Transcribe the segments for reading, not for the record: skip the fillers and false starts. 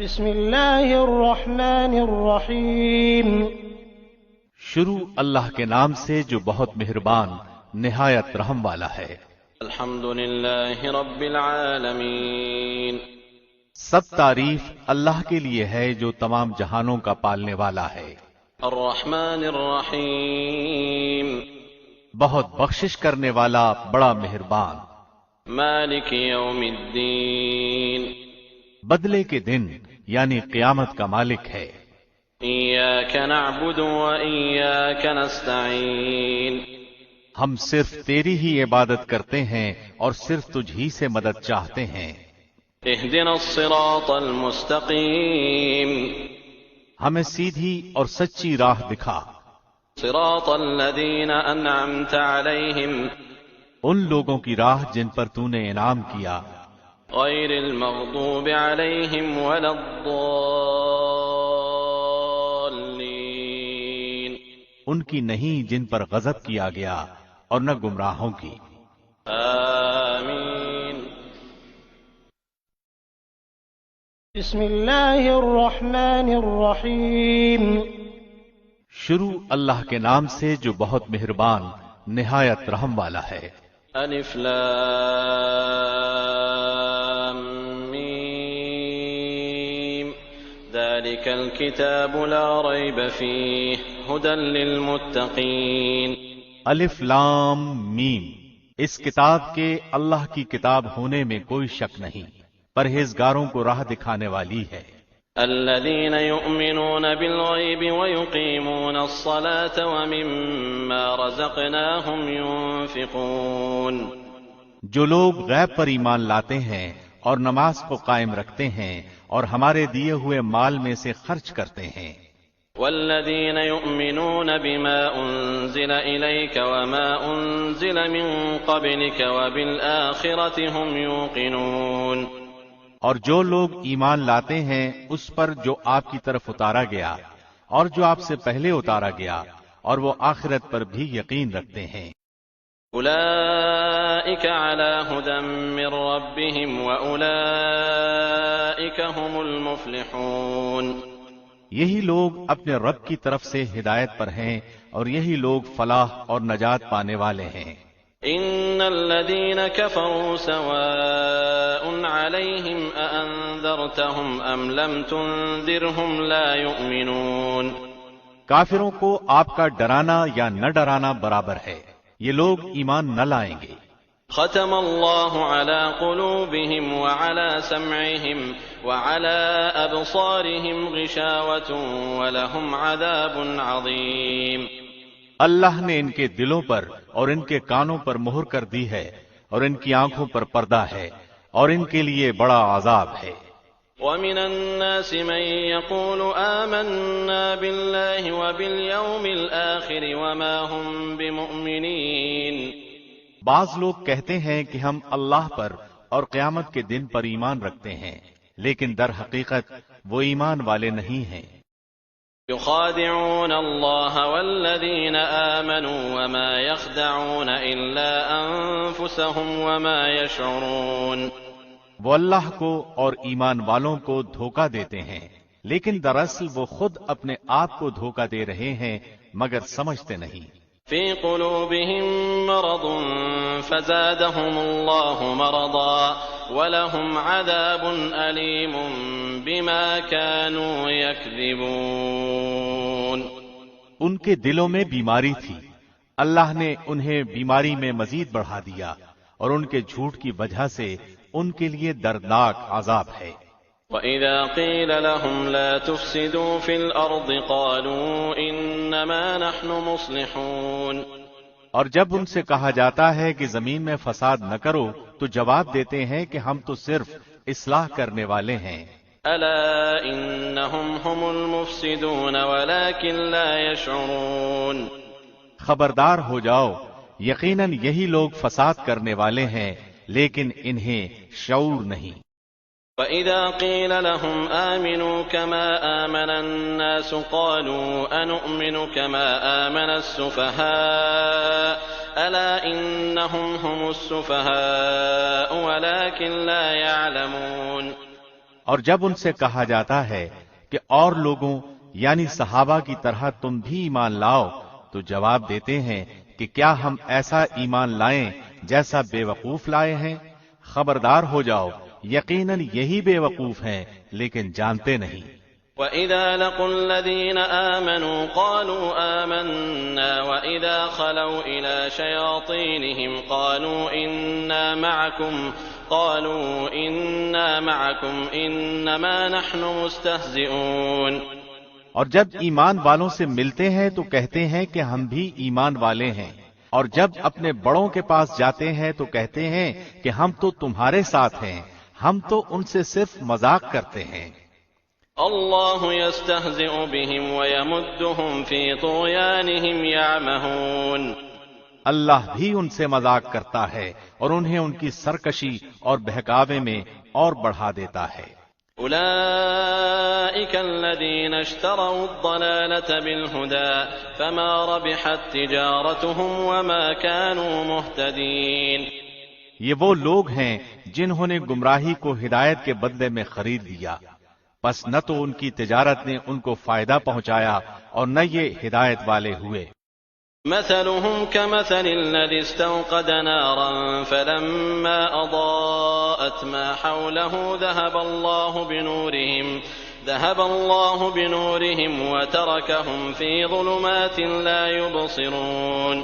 بسم اللہ الرحمن الرحیم۔ شروع اللہ کے نام سے جو بہت مہربان نہایت رحم والا ہے۔ الحمد للہ رب العالمین۔ سب تعریف اللہ کے لیے ہے جو تمام جہانوں کا پالنے والا ہے۔ الرحمن الرحیم۔ بہت بخشش کرنے والا بڑا مہربان۔ مالک یوم الدین۔ بدلے کے دن یعنی قیامت کا مالک ہے۔ ایاک نعبد و ایاک نستعین۔ ہم صرف تیری ہی عبادت کرتے ہیں اور صرف تجھ ہی سے مدد چاہتے ہیں۔ اہدنا الصراط المستقیم۔ ہمیں سیدھی اور سچی راہ دکھا۔ صراط الذین انعمت علیہم ان لوگوں کی راہ جن پر تو نے انعام کیا، غیر المغضوب علیہم ولا الضالین۔ ان کی نہیں جن پر غضب کیا گیا اور نہ گمراہوں کی۔ آمین۔ بسم اللہ الرحمن الرحیم۔ شروع اللہ کے نام سے جو بہت مہربان نہایت رحم والا ہے۔ الف لام میم۔ ذلك الكتاب لا ریب فیہ ھدی للمتقین۔ الف لام میم، اس کتاب کے اللہ کی کتاب ہونے میں کوئی شک نہیں، پرہیزگاروں کو راہ دکھانے والی ہے۔ الذين يؤمنون بالغيب ويقيمون الصلاة ومما رزقناهم ينفقون۔ جو لوگ غیب پر ایمان لاتے ہیں اور نماز کو قائم رکھتے ہیں اور ہمارے دیے ہوئے مال میں سے خرچ کرتے ہیں۔ والذين يؤمنون بما أنزل إليك وما أنزل من قبلك وبالآخرة هم يوقنون۔ اور جو لوگ ایمان لاتے ہیں اس پر جو آپ کی طرف اتارا گیا اور جو آپ سے پہلے اتارا گیا، اور وہ آخرت پر بھی یقین رکھتے ہیں۔ أولئك على هدى من ربهم وأولئك هم المفلحون۔ یہی لوگ اپنے رب کی طرف سے ہدایت پر ہیں اور یہی لوگ فلاح اور نجات پانے والے ہیں۔ ان الذين كفروا سواء عليهم أأنذرتهم ام لم تنذرهم لا يؤمنون۔ کافروں کو آپ کا ڈرانا یا نہ ڈرانا برابر ہے، یہ لوگ ایمان نہ لائیں گے۔ ختم اللہ على قلوبهم وعلى سمعهم وعلى أبصارهم غشاوة ولهم عذاب عظيم۔ اللہ نے ان کے دلوں پر اور ان کے کانوں پر مہر کر دی ہے اور ان کی آنکھوں پر پردہ ہے اور ان کے لیے بڑا عذاب ہے۔ ومن الناس من يقول آمنا بالله وباليوم الآخر وما هم بمؤمنين۔ بعض لوگ کہتے ہیں کہ ہم اللہ پر اور قیامت کے دن پر ایمان رکھتے ہیں، لیکن در حقیقت وہ ایمان والے نہیں ہیں۔ يخادعون الله والذين آمنوا وما يخدعون إلا أنفسهم وما يشعرون۔ وہ اللہ کو اور ایمان والوں کو دھوکہ دیتے ہیں، لیکن دراصل وہ خود اپنے آپ کو دھوکہ دے رہے ہیں مگر سمجھتے نہیں۔ في قلوبهم مرض فزادهم الله مرضا ولهم عذاب أليم بما كانوا يكذبون۔ ان کے دلوں میں بیماری تھی، اللہ نے انہیں بیماری میں مزید بڑھا دیا اور ان کے جھوٹ کی وجہ سے ان کے لیے دردناک عذاب ہے۔ وَإِذَا قِيلَ لَهُمْ لَا تُفْسِدُوا فِي الْأَرْضِ قَالُوا إِنَّمَا نَحْنُ مُصْلِحُونَ۔ اور جب ان سے کہا جاتا ہے کہ زمین میں فساد نہ کرو تو جواب دیتے ہیں کہ ہم تو صرف اصلاح کرنے والے ہیں۔ أَلَا إِنَّهُمْ هُمُ الْمُفْسِدُونَ وَلَكِنْ لَا يَشْعُرُونَ۔ خبردار ہو جاؤ، یقیناً یہی لوگ فساد کرنے والے ہیں لیکن انہیں شعور نہیں۔ وَإِذَا قِيلَ لَهُمْ آمِنُوا كَمَا آمَنَ النَّاسُ قَالُوا أَنُؤْمِنُ كَمَا آمَنَ السُّفَهَاءُ أَلَا إِنَّهُمْ هُمُ السُّفَهَاءُ وَلَكِنْ لَا يَعْلَمُونَ۔ اور جب ان سے کہا جاتا ہے کہ اور لوگوں یعنی صحابہ کی طرح تم بھی ایمان لاؤ، تو جواب دیتے ہیں کہ کیا ہم ایسا ایمان لائیں جیسا بے وقوف لائے ہیں؟ خبردار ہو جاؤ، یقیناً یہی بے وقوف ہیں لیکن جانتے نہیں۔ وَإِذَا لَقُوا الَّذِينَ آمَنُوا قَالُوا آمَنَّا وَإِذَا خَلَوْا إِلَى شَيَاطِينِهِمْ قَالُوا إِنَّا مَعَكُمْ إِنَّمَا نَحْنُ مُسْتَهْزِئُونَ۔ اور جب ایمان والوں سے ملتے ہیں تو کہتے ہیں کہ ہم بھی ایمان والے ہیں، اور جب اپنے بڑوں کے پاس جاتے ہیں تو کہتے ہیں کہ ہم تو تمہارے ساتھ ہیں، ہم تو ان سے صرف مذاق کرتے ہیں۔ اللہ یستہزئ بہم ویمدہم فی طغیانہم یعمہون۔ اللہ بھی ان سے مذاق کرتا ہے اور انہیں ان کی سرکشی اور بہکاوے میں اور بڑھا دیتا ہے۔ اولئک الذین اشتروا الضلالة بالہدى فما ربحت تجارتہم وما كانوا مہتدین۔ یہ وہ لوگ ہیں جنہوں نے گمراہی کو ہدایت کے بدلے میں خرید لیا، پس نہ تو ان کی تجارت نے ان کو فائدہ پہنچایا اور نہ یہ ہدایت والے ہوئے۔ مثلهم كمثل الذي استوقد نارا فلما أضاءت ما حوله ذهب الله بنورهم وتركهم في ظلمات لا يبصرون۔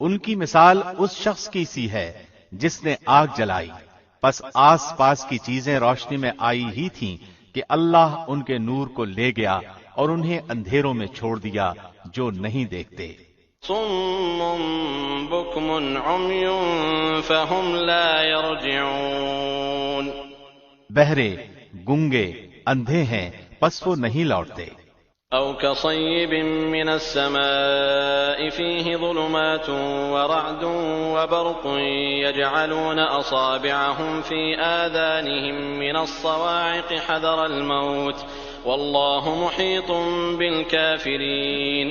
ان کی مثال اس شخص کی سی ہے جس نے آگ جلائی، پس آس پاس کی چیزیں روشنی میں آئی ہی تھیں کہ اللہ ان کے نور کو لے گیا اور انہیں اندھیروں میں چھوڑ دیا جو نہیں دیکھتے۔ صم بکم عمی فهم لا يرجعون۔ بہرے، گنگے، اندھے ہیں پس وہ نہیں لوٹتے۔ او كصيب من السماء فيه ظلمات ورعد وبرق يجعلون أصابعهم في آذانهم من الصواعق حذر الموت والله محيط بالكافرين۔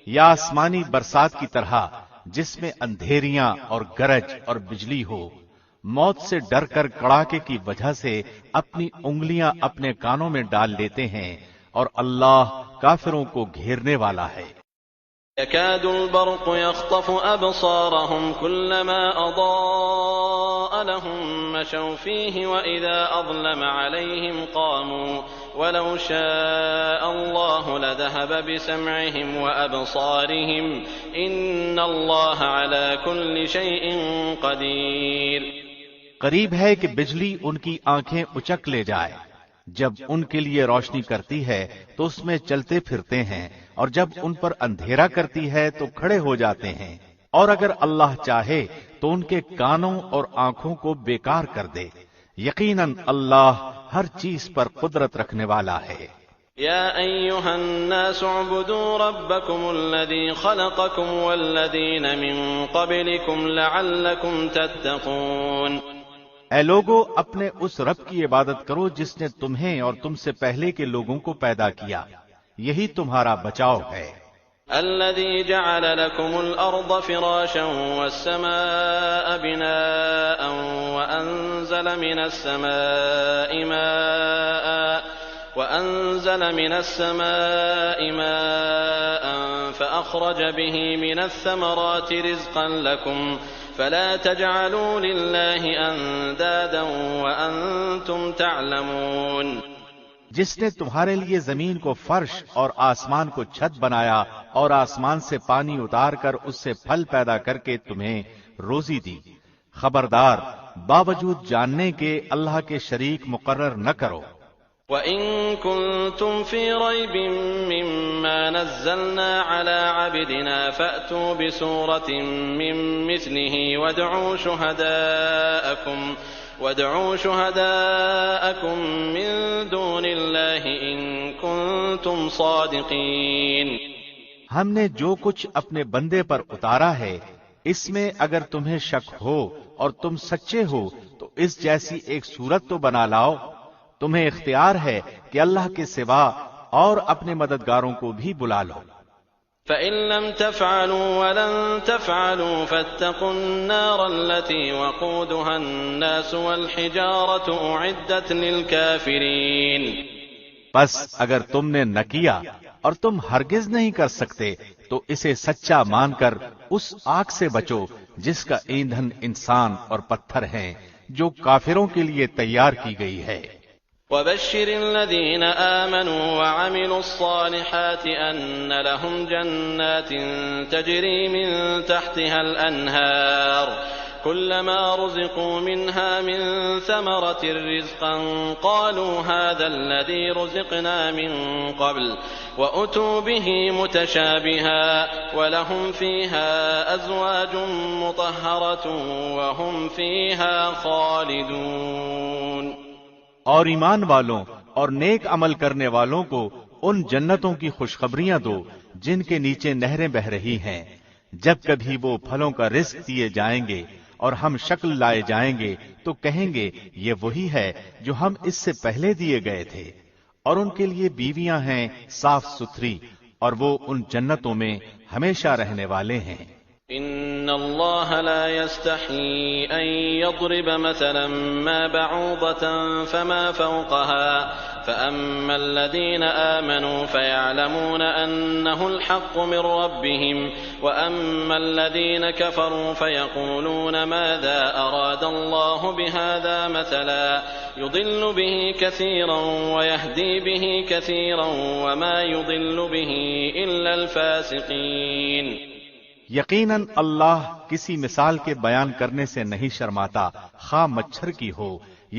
یا آسمانی برسات کی طرح جس میں اندھیریاں اور گرج اور بجلی ہو، موت سے ڈر کر کڑاکے کی وجہ سے اپنی انگلیاں اپنے کانوں میں ڈال لیتے ہیں، اور اللہ کافروں کو گھیرنے والا ہے۔ يكاد البرق يخطف أبصارهم كلما أضاء لهم مشوا فيه وإذا أظلم عليهم قاموا ولو شاء الله لذهب بسمعهم وأبصارهم إن الله على كل شيء قدير۔ قریب ہے کہ بجلی ان کی آنکھیں اچک لے جائے، جب ان کے لیے روشنی کرتی ہے تو اس میں چلتے پھرتے ہیں، اور جب ان پر اندھیرا کرتی ہے تو کھڑے ہو جاتے ہیں، اور اگر اللہ چاہے تو ان کے کانوں اور آنکھوں کو بیکار کر دے۔ یقیناً اللہ ہر چیز پر قدرت رکھنے والا ہے۔ یا ایھا الناس اعبدوا ربکم الذی خلقکم والذین من قبلکم لعلکم تتقون۔ اے لوگو، اپنے اس رب کی عبادت کرو جس نے تمہیں اور تم سے پہلے کے لوگوں کو پیدا کیا، یہی تمہارا بچاؤ ہے۔ الذي جعل لكم الأرض فراشا والسماء بناء وأنزل من السماء ماء فأخرج به من الثمرات رزقا لكم فلا تجعلوا لله أندادا وأنتم تعلمون۔ جس نے تمہارے لیے زمین کو فرش اور آسمان کو چھت بنایا اور آسمان سے پانی اتار کر اس سے پھل پیدا کر کے تمہیں روزی دی، خبردار باوجود جاننے کے اللہ کے شریک مقرر نہ کرو۔ وَإِن كُنتُمْ فِي رَيْبٍ مِّمَّا نَزَّلْنَا عَلَىٰ عَبْدِنَا فَأْتُوا بِسُورَةٍ مِّن مِّثْلِهِ وادعوا شهداءكم من دون الله إن كنتم صادقين۔ ہم نے جو کچھ اپنے بندے پر اتارا ہے، اس میں اگر تمہیں شک ہو اور تم سچے ہو تو اس جیسی ایک صورت تو بنا لاؤ۔ تمہیں اختیار ہے کہ اللہ کے سوا اور اپنے مددگاروں کو بھی بلا لو۔ فإن لم تفعلوا ولن تفعلوا فاتقوا النار التي وقودها الناس والحجارة أعدت للكافرين۔ بس اگر تم نے نہ کیا اور تم ہرگز نہیں کر سکتے تو اسے سچا مان کر اس آگ سے بچو جس کا ایندھن انسان اور پتھر ہیں، جو کافروں کے لیے تیار کی گئی ہے۔ وبشر الذين آمنوا وعملوا الصالحات أن لهم جنات تجري من تحتها الأنهار كلما رزقوا منها من ثمرة رزقا قالوا هذا الذي رزقنا من قبل وأتوا به متشابها ولهم فيها أزواج مطهرة وهم فيها خالدون۔ اور ایمان والوں اور نیک عمل کرنے والوں کو ان جنتوں کی خوشخبریاں دو جن کے نیچے نہریں بہ رہی ہیں، جب کبھی وہ پھلوں کا رزق دیے جائیں گے اور ہم شکل لائے جائیں گے تو کہیں گے یہ وہی ہے جو ہم اس سے پہلے دیے گئے تھے، اور ان کے لیے بیویاں ہیں صاف ستھری اور وہ ان جنتوں میں ہمیشہ رہنے والے ہیں۔ ان اللہ لا يستحيي ان يضرب مثلا ما بعوضة فما فوقها فاما الذين آمنوا فيعلمون انه الحق من ربهم واما الذين كفروا فيقولون ماذا اراد الله بهذا مثلا يضل به كثيرا ويهدي به كثيرا وما يضل به الا الفاسقين۔ یقیناً اللہ کسی مثال کے بیان کرنے سے نہیں شرماتا، خواہ مچھر کی ہو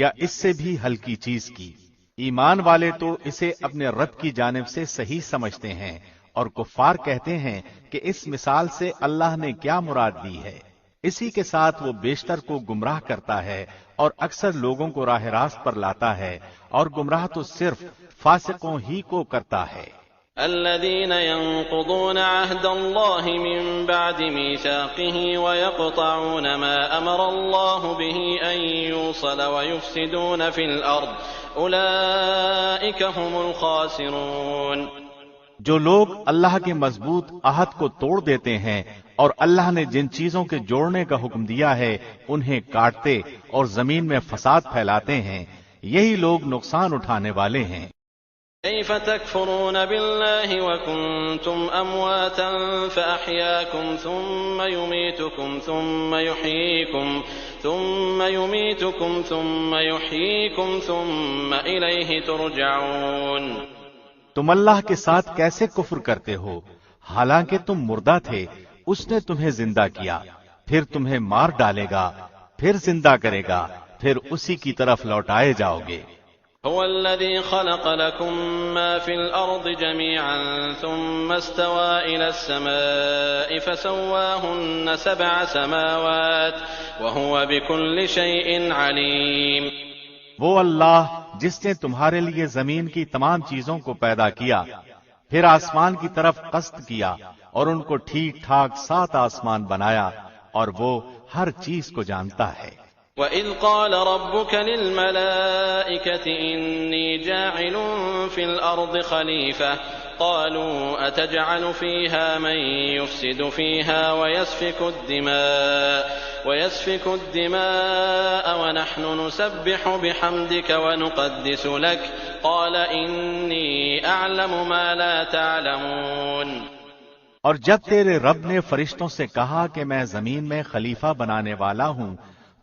یا اس سے بھی ہلکی چیز کی۔ ایمان والے تو اسے اپنے رب کی جانب سے صحیح سمجھتے ہیں، اور کفار کہتے ہیں کہ اس مثال سے اللہ نے کیا مراد دی ہے۔ اسی کے ساتھ وہ بیشتر کو گمراہ کرتا ہے اور اکثر لوگوں کو راہ راست پر لاتا ہے، اور گمراہ تو صرف فاسقوں ہی کو کرتا ہے۔ الذين ينقضون عهد الله من بعد ميثاقه ويقطعون ما أمر الله به أن يوصل ويفسدون في الأرض أولئك هم الخاسرون۔ جو لوگ اللہ کے مضبوط عہد کو توڑ دیتے ہیں اور اللہ نے جن چیزوں کے جوڑنے کا حکم دیا ہے انہیں کاٹتے اور زمین میں فساد پھیلاتے ہیں، یہی لوگ نقصان اٹھانے والے ہیں۔ كيف تكفرون بالله وكنتم أمواتا فأحياكم ثم يميتكم ثم يحييكم ثم إليه ترجعون۔ تم اللہ کے ساتھ کیسے کفر کرتے ہو حالانکہ تم مردہ تھے، اس نے تمہیں زندہ کیا، پھر تمہیں مار ڈالے گا، پھر زندہ کرے گا، پھر اسی کی طرف لوٹائے جاؤ گے۔ هو الذي خلق لكم ما في الأرض جميعا ثم استوى إلى السماء فسواهن 7 سماوات وهو بكل شيء عليم۔ وہ اللہ جس نے تمہارے لیے زمین کی تمام چیزوں کو پیدا کیا، پھر آسمان کی طرف قصد کیا اور ان کو ٹھیک ٹھاک 7 آسمان بنایا، اور وہ ہر چیز کو جانتا ہے۔ وَإِذْ قَالَ رَبُّكَ لِلْمَلَائِكَةِ إِنِّي جَاعِلٌ فِي الْأَرْضِ خَلِيفَةً قَالُوا أَتَجْعَلُ فِيهَا مَن يُفْسِدُ فِيهَا وَيَسْفِكُ الدِّمَاءَ وَنَحْنُ نُسَبِّحُ بِحَمْدِكَ وَنُقَدِّسُ لَكَ قَالَ إِنِّي أَعْلَمُ مَا لَا تَعْلَمُونَ۔ اور جب تیرے رب نے فرشتوں سے کہا کہ میں زمین میں خلیفہ بنانے والا ہوں،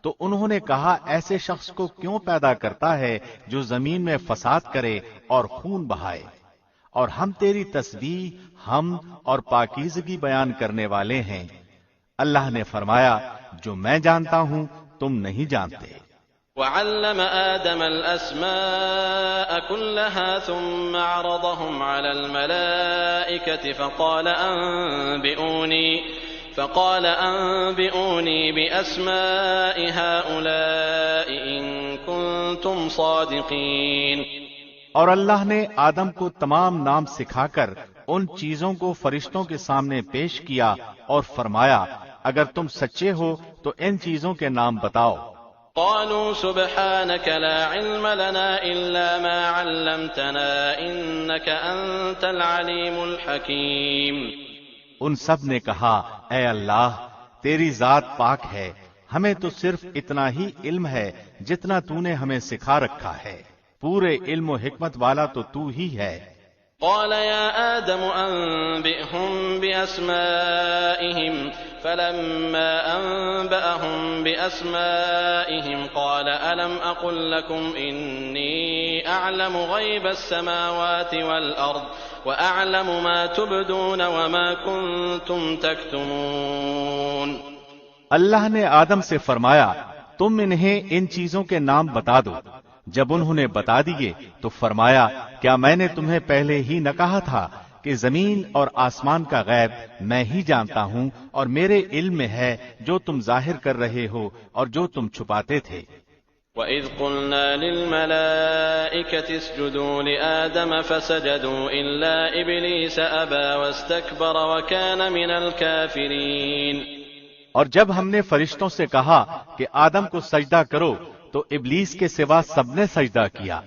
تو انہوں نے کہا ایسے شخص کو کیوں پیدا کرتا ہے جو زمین میں فساد کرے اور خون بہائے، اور ہم تیری تسبیح، حمد اور پاکیزگی بیان کرنے والے ہیں۔ اللہ نے فرمایا جو میں جانتا ہوں تم نہیں جانتے۔ وعلم آدم الأسماء كلها ثم عرضهم على الملائكة فقال أنبئوني بأسماء هؤلاء إن كنتم صادقين۔ اور اللہ نے آدم کو تمام نام سکھا کر ان چیزوں کو فرشتوں کے سامنے پیش کیا اور فرمایا اگر تم سچے ہو تو ان چیزوں کے نام بتاؤ۔ قالوا سبحانك لا علم لنا إلا ما علمتنا إنك أنت العليم الحكيم۔ ان سب نے کہا اے اللہ تیری ذات پاک ہے، ہمیں تو صرف اتنا ہی علم ہے جتنا تو نے ہمیں سکھا رکھا ہے، پورے علم و حکمت والا تو ہی ہے۔ قال يا آدم أنبئهم بأسمائهم فلما أنبأهم بأسمائهم قال ألم أقل لكم إني أعلم غيب السماوات والأرض وأعلم ما تبدون وما كنتم تكتمون۔ اللہ نے آدم سے فرمایا تم انہیں ان چیزوں کے نام بتا دو۔ جب انہوں نے بتا دیے تو فرمایا کیا میں نے تمہیں پہلے ہی نہ کہا تھا کہ زمین اور آسمان کا غیب میں ہی جانتا ہوں اور میرے علم میں ہے جو تم ظاہر کر رہے ہو اور جو تم چھپاتے تھے۔ وَإِذْ قُلْنَا لِلْمَلَائِكَةِ اسْجُدُوا لِآدَمَ فَسَجَدُوا إِلَّا إِبْلِيسَ أَبَى وَاسْتَكْبَرَ وَكَانَ مِنَ الْكَافِرِينَ۔ اور جب ہم نے فرشتوں سے کہا کہ آدم کو سجدہ کرو تو ابلیس کے سوا سب نے سجدہ کیا،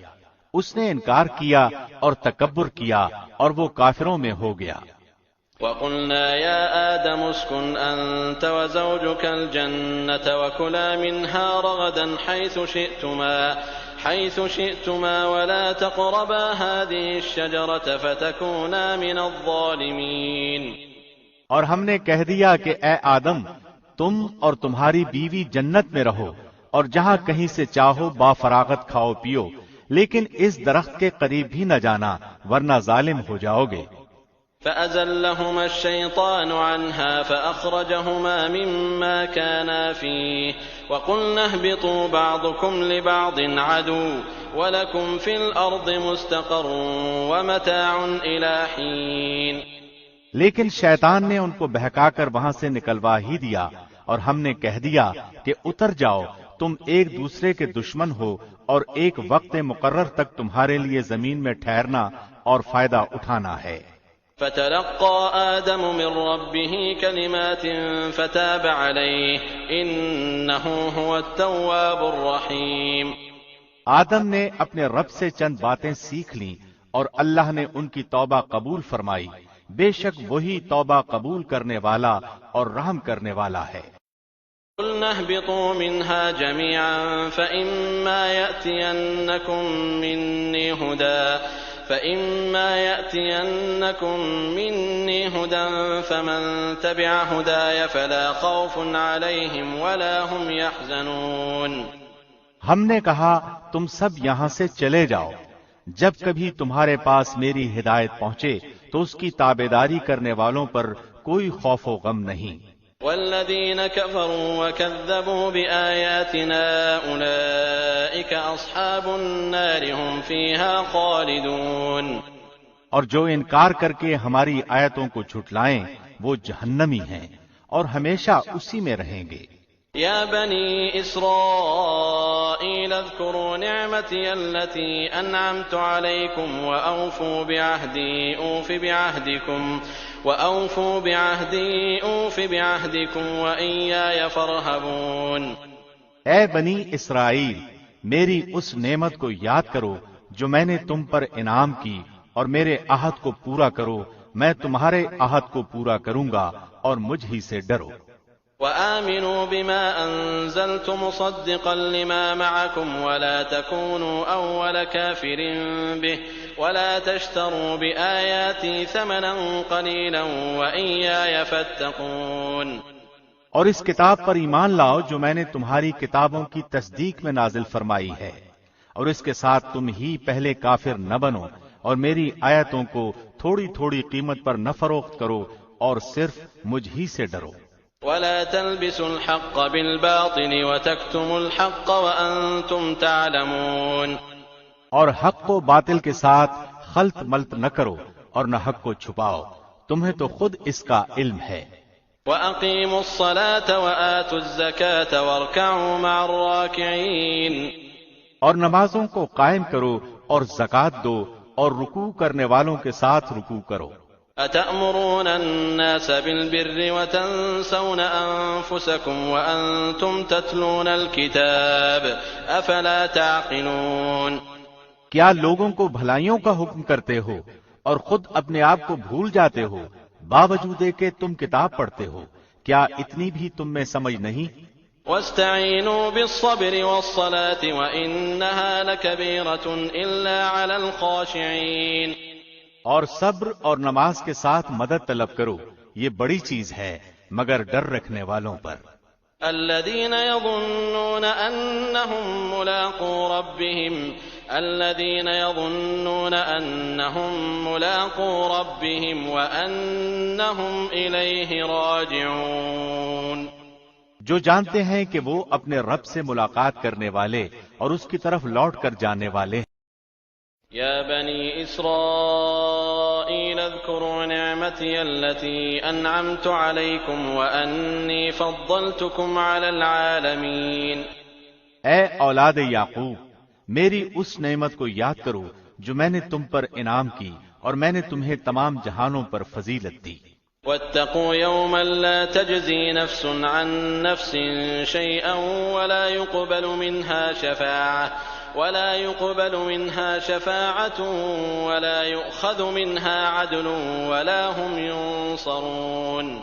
اس نے انکار کیا اور تکبر کیا اور وہ کافروں میں ہو گیا۔ وَقُلْنَا يَا آدَمُ اسْكُنْ أَنْتَ وَزَوْجُكَ الْجَنَّةَ وَكُلَا مِنْهَا رَغَدًا حَيْثُ شِئْتُمَا وَلَا تَقْرَبَا هَذِهِ الشَّجَرَةَ فَتَكُونَا مِنَ الظَّالِمِينَ۔ اور ہم نے کہہ دیا کہ اے آدم تم اور تمہاری بیوی جنت میں رہو اور جہاں کہیں سے چاہو با فراغت کھاؤ پیو، لیکن اس درخت کے قریب بھی نہ جانا ورنہ ظالم ہو جاؤ گے۔ فَأَزَلَّهُمَا الشَّيْطَانُ عَنْهَا فَأَخْرَجَهُمَا مِمَّا كَانَا فِيهِ وَقُلْنَا اهْبِطُوا بَعْضُكُمْ لِبَعْضٍ عَدُوٌّ وَلَكُمْ فِي الْأَرْضِ مُسْتَقَرٌّ وَمَتَاعٌ إِلَىٰ حِينٍ۔ لیکن شیطان نے ان کو بہکا کر وہاں سے نکلوا ہی دیا اور ہم نے کہہ دیا کہ اتر جاؤ، تم ایک دوسرے کے دشمن ہو اور ایک وقت مقرر تک تمہارے لیے زمین میں ٹھہرنا اور فائدہ اٹھانا ہے۔ فَتَلَقَّى آدَمُ مِن رَّبِّهِ كَلِمَاتٍ فَتَابَ عَلَيْهِ إِنَّهُ هُوَ التَّوَّابُ الرَّحِيمُ۔ آدم نے اپنے رب سے چند باتیں سیکھ لیں اور اللہ نے ان کی توبہ قبول فرمائی، بے شک وہی توبہ قبول کرنے والا اور رحم کرنے والا ہے۔ قُلْنَا اهْبِطُوا مِنْهَا جَمِيعًا فَإِمَّا يَأْتِيَنَّكُم مِّنِّي هُدًى فَمَن تَبِعَ هُدَايَ فَلَا خَوْفٌ عَلَيْهِمْ وَلَا هُمْ يَحْزَنُونَ۔ ہم نے کہا تم سب یہاں سے چلے جاؤ، جب کبھی تمہارے پاس میری ہدایت پہنچے تو اس کی تابعداری کرنے والوں پر کوئی خوف و غم نہیں۔ وَالَّذِينَ كَفَرُوا وَكَذَّبُوا بِآيَاتِنَا أُولَئِكَ أَصْحَابُ النَّارِ هُمْ فِيهَا خَالِدُونَ۔ اور جو انکار کر کے ہماری آیتوں کو جھٹلائیں وہ جہنمی ہیں اور ہمیشہ اسی میں رہیں گے۔ يا بني إسرائيل اذكروا نعمتي التي أنعمت عليكم وأوفوا بعهدي أوف بعهدكم وإياي فارهبون۔ اے بنی اسرائیل میری اس نعمت کو یاد کرو جو میں نے تم پر انعام کی اور میرے عہد کو پورا کرو، میں تمہارے عہد کو پورا کروں گا اور مجھ ہی سے ڈرو۔ وآمنوا بما أنزلت مصدقا لما معكم ولا تكونوا أول كافر به ولا تشتروا بآياتي ثمنا قليلا وإياي فاتقون۔ اور اس کتاب پر ایمان لاؤ جو میں نے تمہاری کتابوں کی تصدیق میں نازل فرمائی ہے، اور اس کے ساتھ تم ہی پہلے کافر نہ بنو اور میری آیتوں کو تھوڑی تھوڑی قیمت پر نہ فروخت کرو اور صرف مجھ ہی سے ڈرو۔ ولا تلبسوا الحق بالباطل وتكتموا الحق وأنتم تعلمون۔ اور حق کو باطل کے ساتھ خلط ملط نہ کرو اور نہ حق کو چھپاؤ، تمہیں تو خود اس کا علم ہے۔ وأقيموا الصلاة وآتوا الزكاة واركعوا مع الراكعين۔ اور نمازوں کو قائم کرو اور زکوٰۃ دو اور رکوع کرنے والوں کے ساتھ رکوع کرو۔ أتأمرون الناس بالبر وتنسون أنفسكم وأنتم تتلون الكتاب أفلا تعقلون۔ کیا لوگوں کو بھلائیوں کا حکم کرتے ہو اور خود اپنے آپ کو بھول جاتے ہو؟ باوجود کہ تم کتاب پڑھتے ہو کیا اتنی بھی تم میں سمجھ نہیں؟ واستعینوا بالصبر والصلاة وإنها لكبيرة إلا على الخاشعين. اور صبر اور نماز کے ساتھ مدد طلب کرو، یہ بڑی چیز ہے مگر ڈر رکھنے والوں پر۔ الذين يظنون أنهم ملاقو ربهم وأنهم إليه راجعون. جو جانتے ہیں کہ وہ اپنے رب سے ملاقات کرنے والے اور اس کی طرف لوٹ کر جانے والے ہیں۔ يا بني إسرائيل اذكروا نعمتي التي أنعمت عليكم وأني فضلتكم على العالمين. اے اولاد یعقوب، میری اس نعمت کو یاد کرو جو میں نے تم پر انعام کی اور میں نے تمہیں تمام جہانوں پر فضیلت دی۔ واتقوا يوما لا تجزي نفس عن نفس شيئا ولا يقبل منها شفاعة ولا يؤخذ منها عدل ولا هم ينصرون.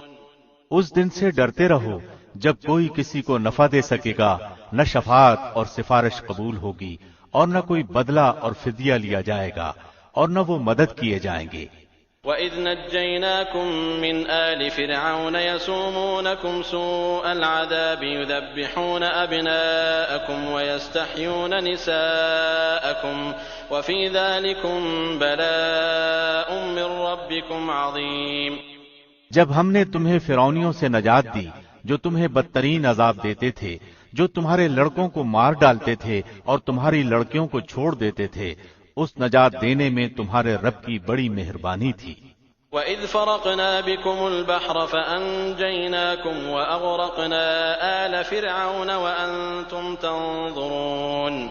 اس دن سے ڈرتے رہو جب کوئی کسی کو نفع دے سکے گا، نہ شفاعت اور سفارش قبول ہوگی اور نہ کوئی بدلہ اور فدیہ لیا جائے گا اور نہ وہ مدد کیے جائیں گے۔ وَإِذْ نَجَّيْنَاكُمْ مِنْ آلِ فِرْعَوْنَ يَسُومُونَكُمْ سُوءَ الْعَذَابِ يُذَبِّحُونَ أَبْنَاءَكُمْ وَيَسْتَحْيُونَ نِسَاءَكُمْ وَفِي ذَلِكُمْ بَلَاءٌ مِّن رَّبِّكُمْ عَظِيمٌ. جب ہم نے تمہیں فرعونیوں سے نجات دی جو تمہیں بدترین عذاب دیتے تھے، جو تمہارے لڑکوں کو مار ڈالتے تھے اور تمہاری لڑکیوں کو چھوڑ دیتے تھے، اس نجات دینے میں تمہارے رب کی بڑی مہربانی تھی۔ وَإِذْ فَرَقْنَا بِكُمُ الْبَحْرَ فَأَنْجَيْنَاكُمْ وَأَغْرَقْنَا آلَ فِرْعَوْنَ وَأَنْتُمْ تَنظُرُونَ.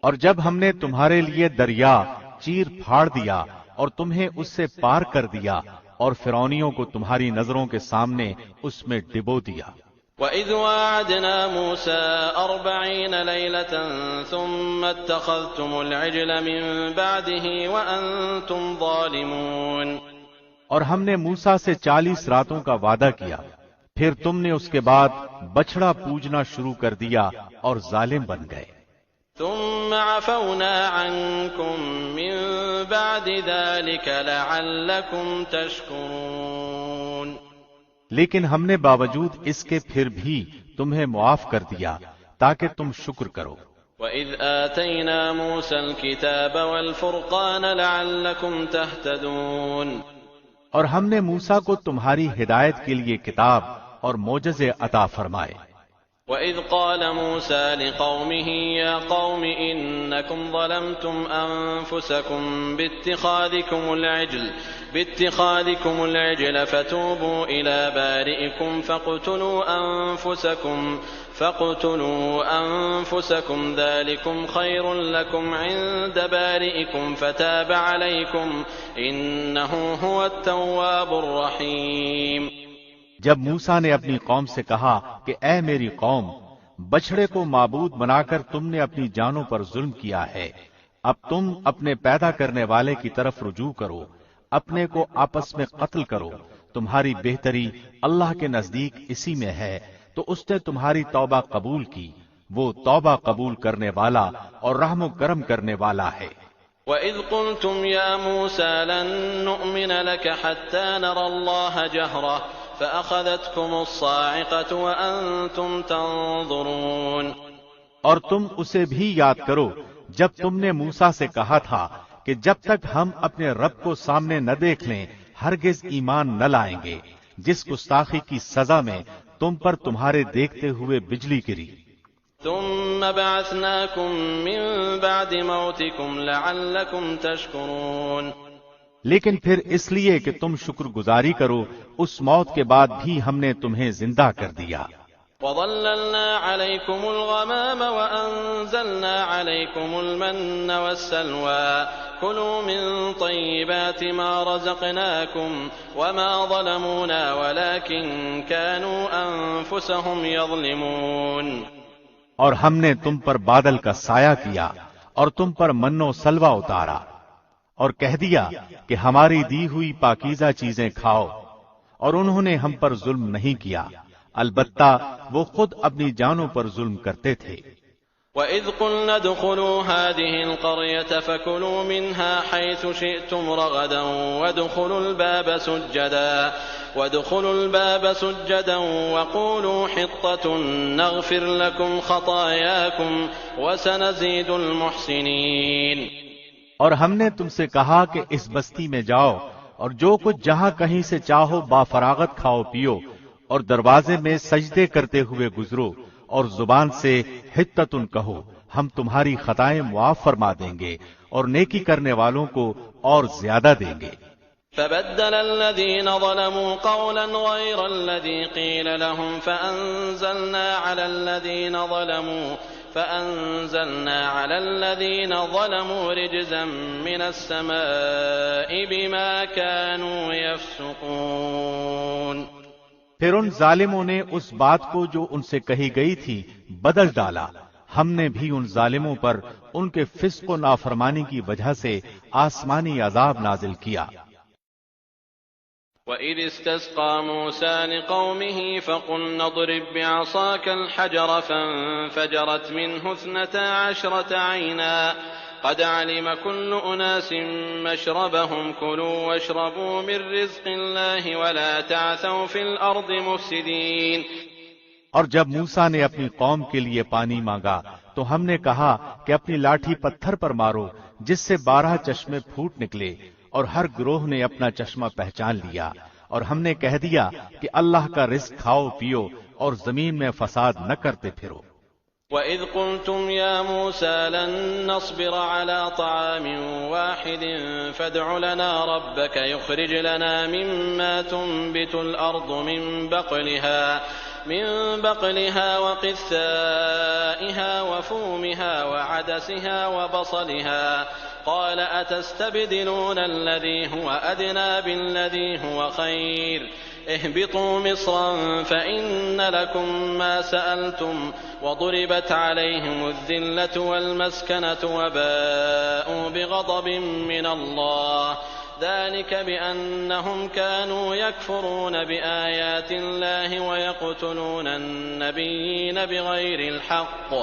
اور جب ہم نے تمہارے لیے دریا چیر پھاڑ دیا اور تمہیں اس سے پار کر دیا اور فرعونیوں کو تمہاری نظروں کے سامنے اس میں ڈبو دیا۔ وَإِذْ وَاعَدْنَا مُوسَىٰ 40 لَيْلَةً ثُمَّ اتَّخَذْتُمُ الْعِجْلَ مِن بَعْدِهِ وَأَنْتُمْ ظَالِمُونَ. اور ہم نے موسیٰ سے 40 راتوں کا وعدہ کیا، پھر تم نے اس کے بعد بچڑا پوجنا شروع کر دیا اور ظالم بن گئے۔ ثُمَّ عَفَوْنَا عَنْكُمْ مِن بَعْدِ ذَلِكَ لَعَلَّكُمْ تَشْكُرُونَ. لیکن ہم نے باوجود اس کے پھر بھی تمہیں معاف کر دیا تاکہ تم شکر کرو۔ وَإِذْ آتَيْنَا مُوسَى الْكِتَابَ وَالْفُرْقَانَ لَعَلَّكُمْ تَهْتَدُونَ. اور ہم نے موسیٰ کو تمہاری ہدایت کے لیے کتاب اور معجزے عطا فرمائے۔ وَإِذْ قَالَ مُوسَىٰ لِقَوْمِهِ يَا قَوْمِ إِنَّكُمْ ظَلَمْتُمْ أَنفُسَكُمْ بِاتِّخَاذِكُمُ الْعِجْلَ فَتُوبُوا إِلَىٰ بَارِئِكُمْ فَاقْتُلُوا أَنفُسَكُمْ ذَٰلِكُمْ خَيْرٌ لَّكُمْ عِندَ بَارِئِكُمْ فَتَابَ عَلَيْكُمْ إِنَّهُ هُوَ التَّوَّابُ الرَّحِيمُ. جب موسیٰ نے اپنی قوم سے کہا کہ اے میری قوم، بچڑے کو معبود بنا کر تم نے اپنی جانوں پر ظلم کیا ہے، اب تم اپنے پیدا کرنے والے کی طرف رجوع کرو، اپنے کو آپس میں قتل کرو، تمہاری بہتری اللہ کے نزدیک اسی میں ہے، تو اس نے تمہاری توبہ قبول کی، وہ توبہ قبول کرنے والا اور رحم و کرم کرنے والا ہے۔ وَإِذْ قُلْتُمْ يَا مُوسَىٰ لَن نُّؤْمِنَ لَكَ حَتَّىٰ نَرَى اللَّهَ جَهْرَةً فَأَخَذَتْكُمُ الصَّاعِقَةُ وَأَنْتُمْ تَنظُرُونَ. اور تم اسے بھی یاد کرو جب تم نے موسیٰ سے کہا تھا کہ جب تک ہم اپنے رب کو سامنے نہ دیکھ لیں ہرگز ایمان نہ لائیں گے، جس گستاخی کی سزا میں تم پر تمہارے دیکھتے ہوئے بجلی گری۔ ثُمَّ بَعَثْنَاكُم مِّن بَعْدِ مَوْتِكُمْ لَعَلَّكُمْ تَشْكُرُونَ. لیکن پھر اس لیے کہ تم شکر گزاری کرو، اس موت کے بعد بھی ہم نے تمہیں زندہ کر دیا۔ وَظَلَّلْنَا عَلَيْكُمُ الْغَمَامَ وَأَنزَلْنَا عَلَيْكُمُ الْمَنَّ وَالسَّلْوَىٰ كُلُوا مِن طَيِّبَاتِ مَا رَزَقْنَاكُمْ وَمَا ظَلَمُونَا وَلَٰكِن كَانُوا أَنفُسَهُمْ يَظْلِمُونَ. اور ہم نے تم پر بادل کا سایہ کیا اور تم پر من و سلوہ اتارا اور کہہ دیا کہ ہماری دی ہوئی پاکیزہ چیزیں کھاؤ، اور انہوں نے ہم پر ظلم نہیں کیا، البتہ وہ خود اپنی جانوں پر ظلم کرتے تھے۔ وَإِذْ قُلْنَا ادْخُلُوا هَٰذِهِ الْقَرْيَةَ فَكُلُوا مِنْهَا حَيْثُ شِئْتُمْ رَغَدًا وَادْخُلُوا الْبَابَ سُجَّدًا وَقُولُوا حِطَّةٌ نَغْفِرْ لَكُمْ خَطَايَاكُمْ وَسَنَزِيدُ الْمُحْسِنِينَ۔ اور ہم نے تم سے کہا کہ اس بستی میں جاؤ اور جو کچھ جہاں کہیں سے چاہو بافراغت کھاؤ پیو، اور دروازے میں سجدے کرتے ہوئے گزرو، اور زبان سے حطتن کہو، ہم تمہاری خطائیں معاف فرما دیں گے اور نیکی کرنے والوں کو اور زیادہ دیں گے۔ فبدل الذين ظلموا قولا غير الذي قيل لهم فأنزلنا على الذين ظلموا رجزا من السماء بما كانوا يفسقون۔ پھر ان ظالموں نے اس بات کو جو ان سے کہی گئی تھی بدل ڈالا، ہم نے بھی ان ظالموں پر ان کے فسق و نافرمانی کی وجہ سے آسمانی عذاب نازل کیا۔ وَإِذِ اسْتَسْقَىٰ مُوسَىٰ لِقَوْمِهِ فَقُلْنَا اضْرِب بِّعَصَاكَ الْحَجَرَ فَانفَجَرَتْ مِنْهُ 12 عَيْنًا قَدْ عَلِمَ كُلُّ أُنَاسٍ مَّشْرَبَهُمْ كُلُوا وَاشْرَبُوا مِن رِّزْقِ اللَّهِ وَلَا تَعْثَوْا فِي الْأَرْضِ مُفْسِدِينَ۔ اور جب موسیٰ نے اپنی قوم کے لیے پانی مانگا تو ہم نے کہا کہ اپنی لاٹھی پتھر پر مارو جس سے 12 چشمے پھوٹ نکلے، اور ہر گروہ نے اپنا چشمہ پہچان لیا، اور ہم نے کہہ دیا کہ اللہ کا رزق کھاؤ پیو اور زمین میں فساد نہ کرتے پھرو۔ وَإِذْ قُلْتُمْ يَا مُوسَىٰ لَن نَّصْبِرَ عَلَىٰ طَعَامٍ وَاحِدٍ فَادْعُ لَنَا رَبَّكَ يُخْرِجْ لَنَا مِمَّا تُنبِتُ الْأَرْضُ مِن بَقْلِهَا وَقِثَّائِهَا وَفُومِهَا وَعَدَسِهَا وَبَصَلِهَا قَالَ أَتَسْتَبْدِلُونَ الَّذِي هُوَ أَدْنَىٰ بِالَّذِي هُوَ خَيْرٌ اهْبِطُوا مِصْرًا فَإِنَّ لَكُم مَّا سَأَلْتُمْ وَضُرِبَتْ عَلَيْهِمُ الذِّلَّةُ وَالْمَسْكَنَةُ وَبَاءُوا بِغَضَبٍ مِّنَ اللَّهِ ذَلِكَ بِأَنَّهُمْ كَانُوا يَكْفُرُونَ بِآيَاتِ اللَّهِ وَيَقْتُلُونَ النَّبِيِّينَ بِغَيْرِ الْحَقِّ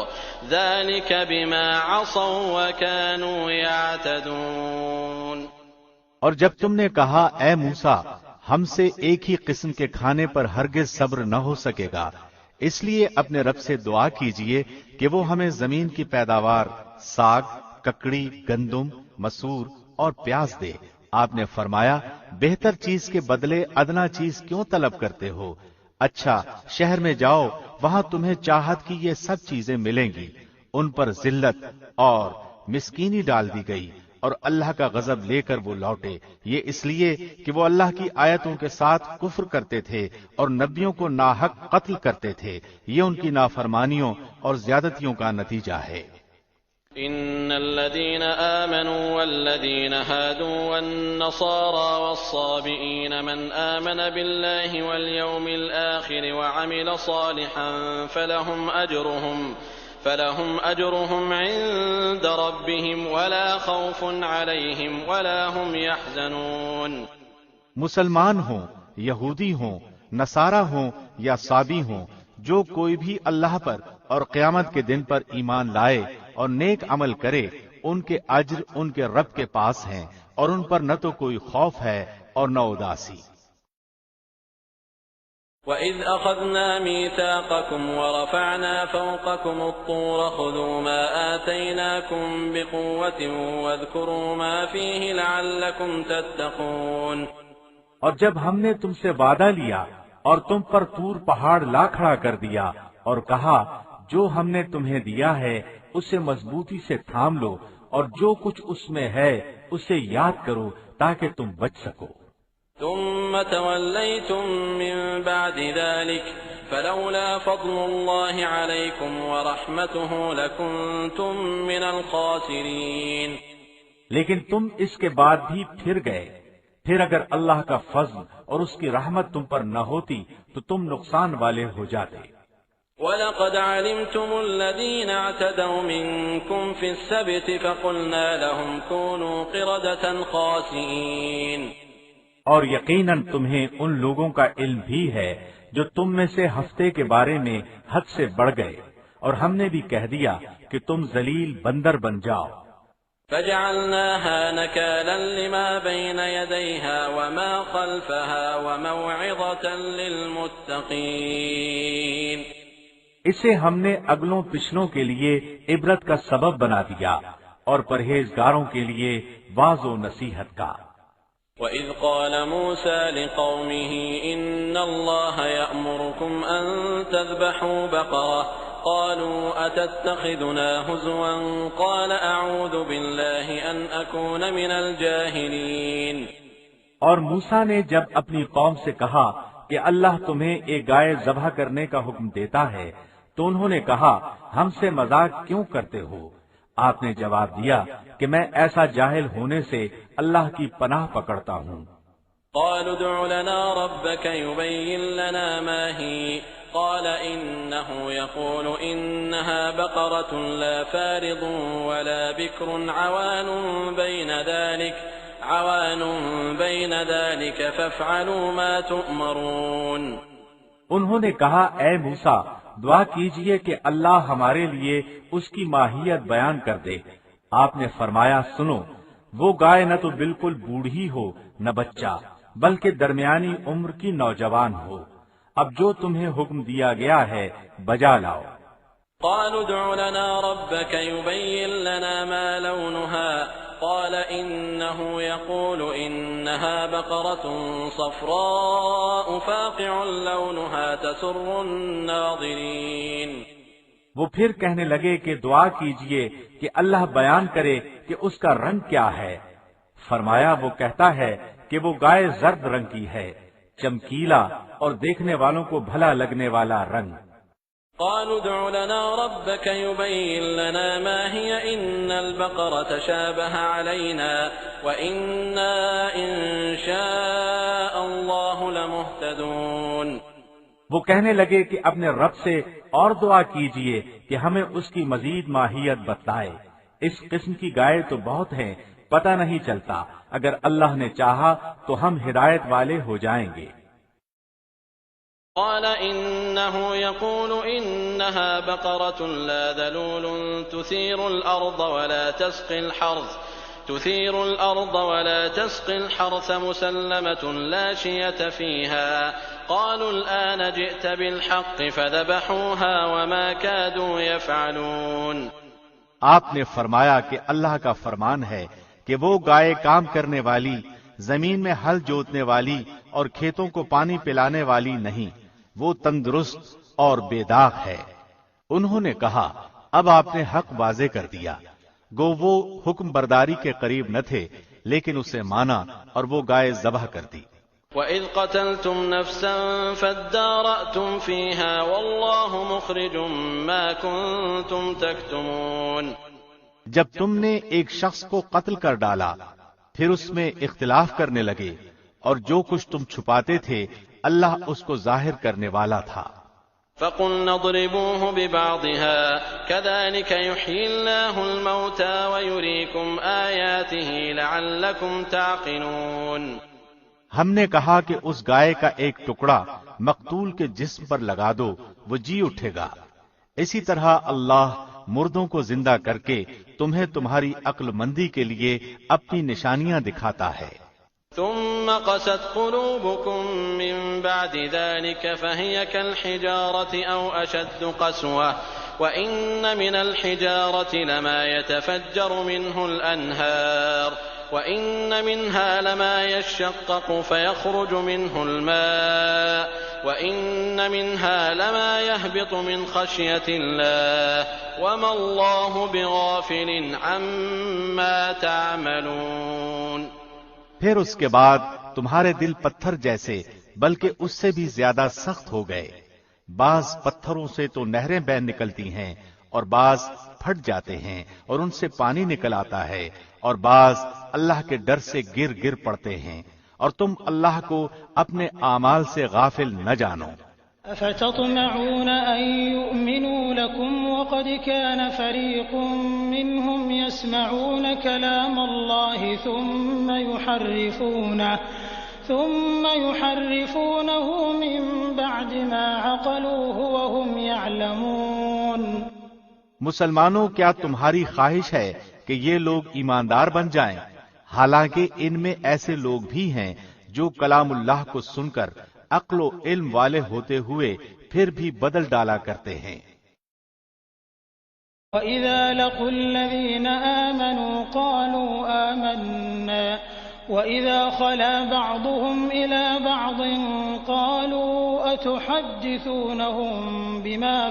ذَلِكَ بِمَا عَصَوا وَكَانُوا يَعْتَدُونَ۔ اور جب تم نے کہا اے موسیٰ ہم سے ایک ہی قسم کے کھانے پر ہرگز صبر نہ ہو سکے گا، اس لیے اپنے رب سے دعا کیجئے کہ وہ ہمیں زمین کی پیداوار ساگ، ککڑی، گندم، مسور اور پیاز دے۔ آپ نے فرمایا بہتر چیز کے بدلے ادنا چیز کیوں طلب کرتے ہو؟ اچھا شہر میں جاؤ، وہاں تمہیں چاہت کی یہ سب چیزیں ملیں گی۔ ان پر ذلت اور مسکینی ڈال دی گئی اور اللہ کا غضب لے کر وہ لوٹے، یہ اس لیے کہ وہ اللہ کی آیتوں کے ساتھ کفر کرتے تھے اور نبیوں کو ناحق قتل کرتے تھے، یہ ان کی نافرمانیوں اور زیادتیوں کا نتیجہ ہے۔ إن الذين آمنوا والذين هادوا والنصارى والصابئين من آمن بالله واليوم الآخر وعمل صالحا فلهم أجرهم عند ربهم ولا خوف عليهم ولا هم يحزنون۔ مسلمان ہوں، یہودی ہوں، نصارہ ہوں یا صابی ہوں، جو کوئی بھی اللہ پر اور قیامت کے دن پر ایمان لائے اور نیک عمل کرے، ان کے اجر ان کے رب کے پاس ہیں اور ان پر نہ تو کوئی خوف ہے اور نہ اداسی۔ وَإِذْ أَخَذْنَا مِيثَاقَكُمْ وَرَفَعْنَا فَوْقَكُمُ الطُّورَ خُذُوا مَا آتَيْنَاكُمْ بِقُوَّةٍ وَاذْكُرُوا مَا فِيهِ لَعَلَّكُمْ تَتَّقُونَ۔ اور جب ہم نے تم سے وعدہ لیا اور تم پر طور پہاڑ لا کھڑا کر دیا اور کہا جو ہم نے تمہیں دیا ہے اسے مضبوطی سے تھام لو اور جو کچھ اس میں ہے اسے یاد کرو تاکہ تم بچ سکو۔ ثم توليتم من بعد ذلك فلولا فضل الله عليكم ورحمته لكنتم من الخاسرين۔ لیکن تم اس کے بعد بھی پھر گئے، پھر اگر اللہ کا فضل اور اس کی رحمت تم پر نہ ہوتی تو تم نقصان والے ہو جاتے۔ وَلَقَدْ عَلِمْتُمُ الَّذِينَ اعْتَدَوْا مِنكُمْ فِي السَّبْتِ فَقُلْنَا لَهُمْ كُونُوا قِرَدَةً خَاسِئِينَ۔ اور یقیناً تمہیں ان لوگوں کا علم بھی ہے جو تم میں سے ہفتے کے بارے میں حد سے بڑھ گئے، اور ہم نے بھی کہہ دیا کہ تم ذلیل بندر بن جاؤ۔ فجعلناها نكالا لما بين يديها وما خلفها وموعظة للمتقين۔ اسے ہم نے اگلوں پچھلوں کے لیے عبرت کا سبب بنا دیا اور پرہیزگاروں کے لیے واعظ و نصیحت کا۔ وَإِذْ قَالَ مُوسَى لِقَوْمِهِ إِنَّ اللَّهَ يَأْمُرُكُمْ أَن تَذْبَحُوا بَقَرَةً قَالُوا أَتَتَّخِذُنَا هُزُوًا قَالَ أَعُوذُ بِاللَّهِ أَنْ أَكُونَ مِنَ الْجَاهِلِينَ۔ اور موسیٰ نے جب اپنی قوم سے کہا کہ اللہ تمہیں ایک گائے ذبح کرنے کا حکم دیتا ہے تو انہوں نے کہا ہم سے مذاق کیوں کرتے ہو؟ آپ نے جواب دیا کہ میں ایسا جاہل ہونے سے اللہ کی پناہ پکڑتا ہوں۔ قالوا ادع لنا ربك يبين لنا ما هي قال إنه يقول إنها بقرة لا فارض ولا بكر عوان بين ذلك فافعلوا ما تؤمرون۔ انہوں نے کہا اے موسیٰ دعا کیجئے کہ اللہ ہمارے لیے اس کی ماہیت بیان کر دے۔ آپ نے فرمایا سنو، وہ گائے نہ تو بالکل بوڑھی ہو نہ بچہ، بلکہ درمیانی عمر کی نوجوان ہو۔ اب جو تمہیں حکم دیا گیا ہے بجا لاؤ۔ قالوا ادع لنا ربك يبين لنا ما لونها قال إنه يقول إنها بقرة صفراء فاقع لونها تسر الناظرين۔ وہ پھر کہنے لگے کہ دعا کیجئے کہ اللہ بیان کرے کہ اس کا رنگ کیا ہے۔ فرمایا وہ کہتا ہے کہ وہ گائے زرد رنگ کی ہے، چمکیلا اور دیکھنے والوں کو بھلا لگنے والا رنگ۔ قالوا ادع لنا ربك يبين لنا ما هي إن البقرة شابه علينا وإنا إن شاء الله لمهتدون۔ وہ کہنے لگے کہ اپنے رب سے اور دعا کیجئے کہ ہمیں اس کی مزید ماہیت بتلائے۔ اس قسم کی گائے تو بہت ہیں، پتہ نہیں چلتا، اگر اللہ نے چاہا تو ہم ہدایت والے ہو جائیں گے۔ قال إنه يقول إنها بقرة لا ذلول تثير الأرض ولا تسقي الحرث مسلمة لا شية فيها قالوا الآن جئت بالحق فذبحوها وما كادوا يفعلون۔ آپ نے فرمایا کہ اللہ کا فرمان ہے کہ وہ گائے کام کرنے والی، زمین میں ہل جوتنے والی اور کھیتوں کو پانی پلانے والی نہیں، وہ تندرست اور بے داغ ہے۔ انہوں نے کہا اب آپ نے حق واضح کر دیا۔ گو وہ حکم برداری کے قریب نہ تھے، لیکن اسے مانا اور وہ گائے ذبح کر دی۔ وَإِذْ قَتَلْتُمْ نَفْسًا فَادَّارَأْتُمْ فِيهَا وَاللَّهُ مُخْرِجٌ مَا كُنتُمْ تَكْتُمُونَ۔ جب تم نے ایک شخص کو قتل کر ڈالا پھر اس میں اختلاف کرنے لگے، اور جو کچھ تم چھپاتے تھے اللہ اس کو ظاہر کرنے والا تھا۔ فَقُلْنَا اضْرِبُوهُ بِبَعْضِهَا كَذَلِكَ يُحْيِي اللَّهُ الْمَوْتَى وَيُرِيكُمْ آيَاتِهِ لَعَلَّكُمْ تَعْقِلُونَ۔ ہم نے کہا کہ اس گائے کا ایک ٹکڑا مقتول کے جسم پر لگا دو، وہ جی اٹھے گا۔ اسی طرح اللہ مردوں کو زندہ کر کے تمہیں تمہاری عقل مندی کے لیے اپنی نشانیاں دکھاتا ہے۔ ثم قست قلوبكم من بعد ذلك فهي كالحجارة أو أشد قسوة وإن من الحجارة لما يتفجر منه الأنهار وإن منها لما يشقق فيخرج منه الماء وإن منها لما يهبط من خشية الله وما الله بغافل عما تعملون۔ پھر اس کے بعد تمہارے دل پتھر جیسے بلکہ اس سے بھی زیادہ سخت ہو گئے۔ بعض پتھروں سے تو نہریں بہہ نکلتی ہیں اور بعض پھٹ جاتے ہیں اور ان سے پانی نکل آتا ہے، اور بعض اللہ کے ڈر سے گر گر پڑتے ہیں، اور تم اللہ کو اپنے اعمال سے غافل نہ جانو۔ أفتطمعون أن يؤمنوا لكم وقد كان فريق منهم يسمعون كلام الله ثم يحرفونه من بعد ما عقلوه وهم يعلمون۔ مسلمانوں، کیا تمہاری خواہش ہے کہ یہ لوگ ایماندار بن جائیں؟ حالانکہ ان میں ایسے لوگ بھی ہیں جو کلام اللہ کو سن کر عقل و علم والے ہوتے ہوئے پھر بھی بدل ڈالا کرتے ہیں۔ وَإِذَا لَقُوا الَّذِينَ آمَنُوا قَالُوا آمَنَّا وَإِذَا خَلَا بَعْضُهُمْ إِلَى بَعْضٍ قَالُوا أَتُحَدِّثُونَهُم بِمَا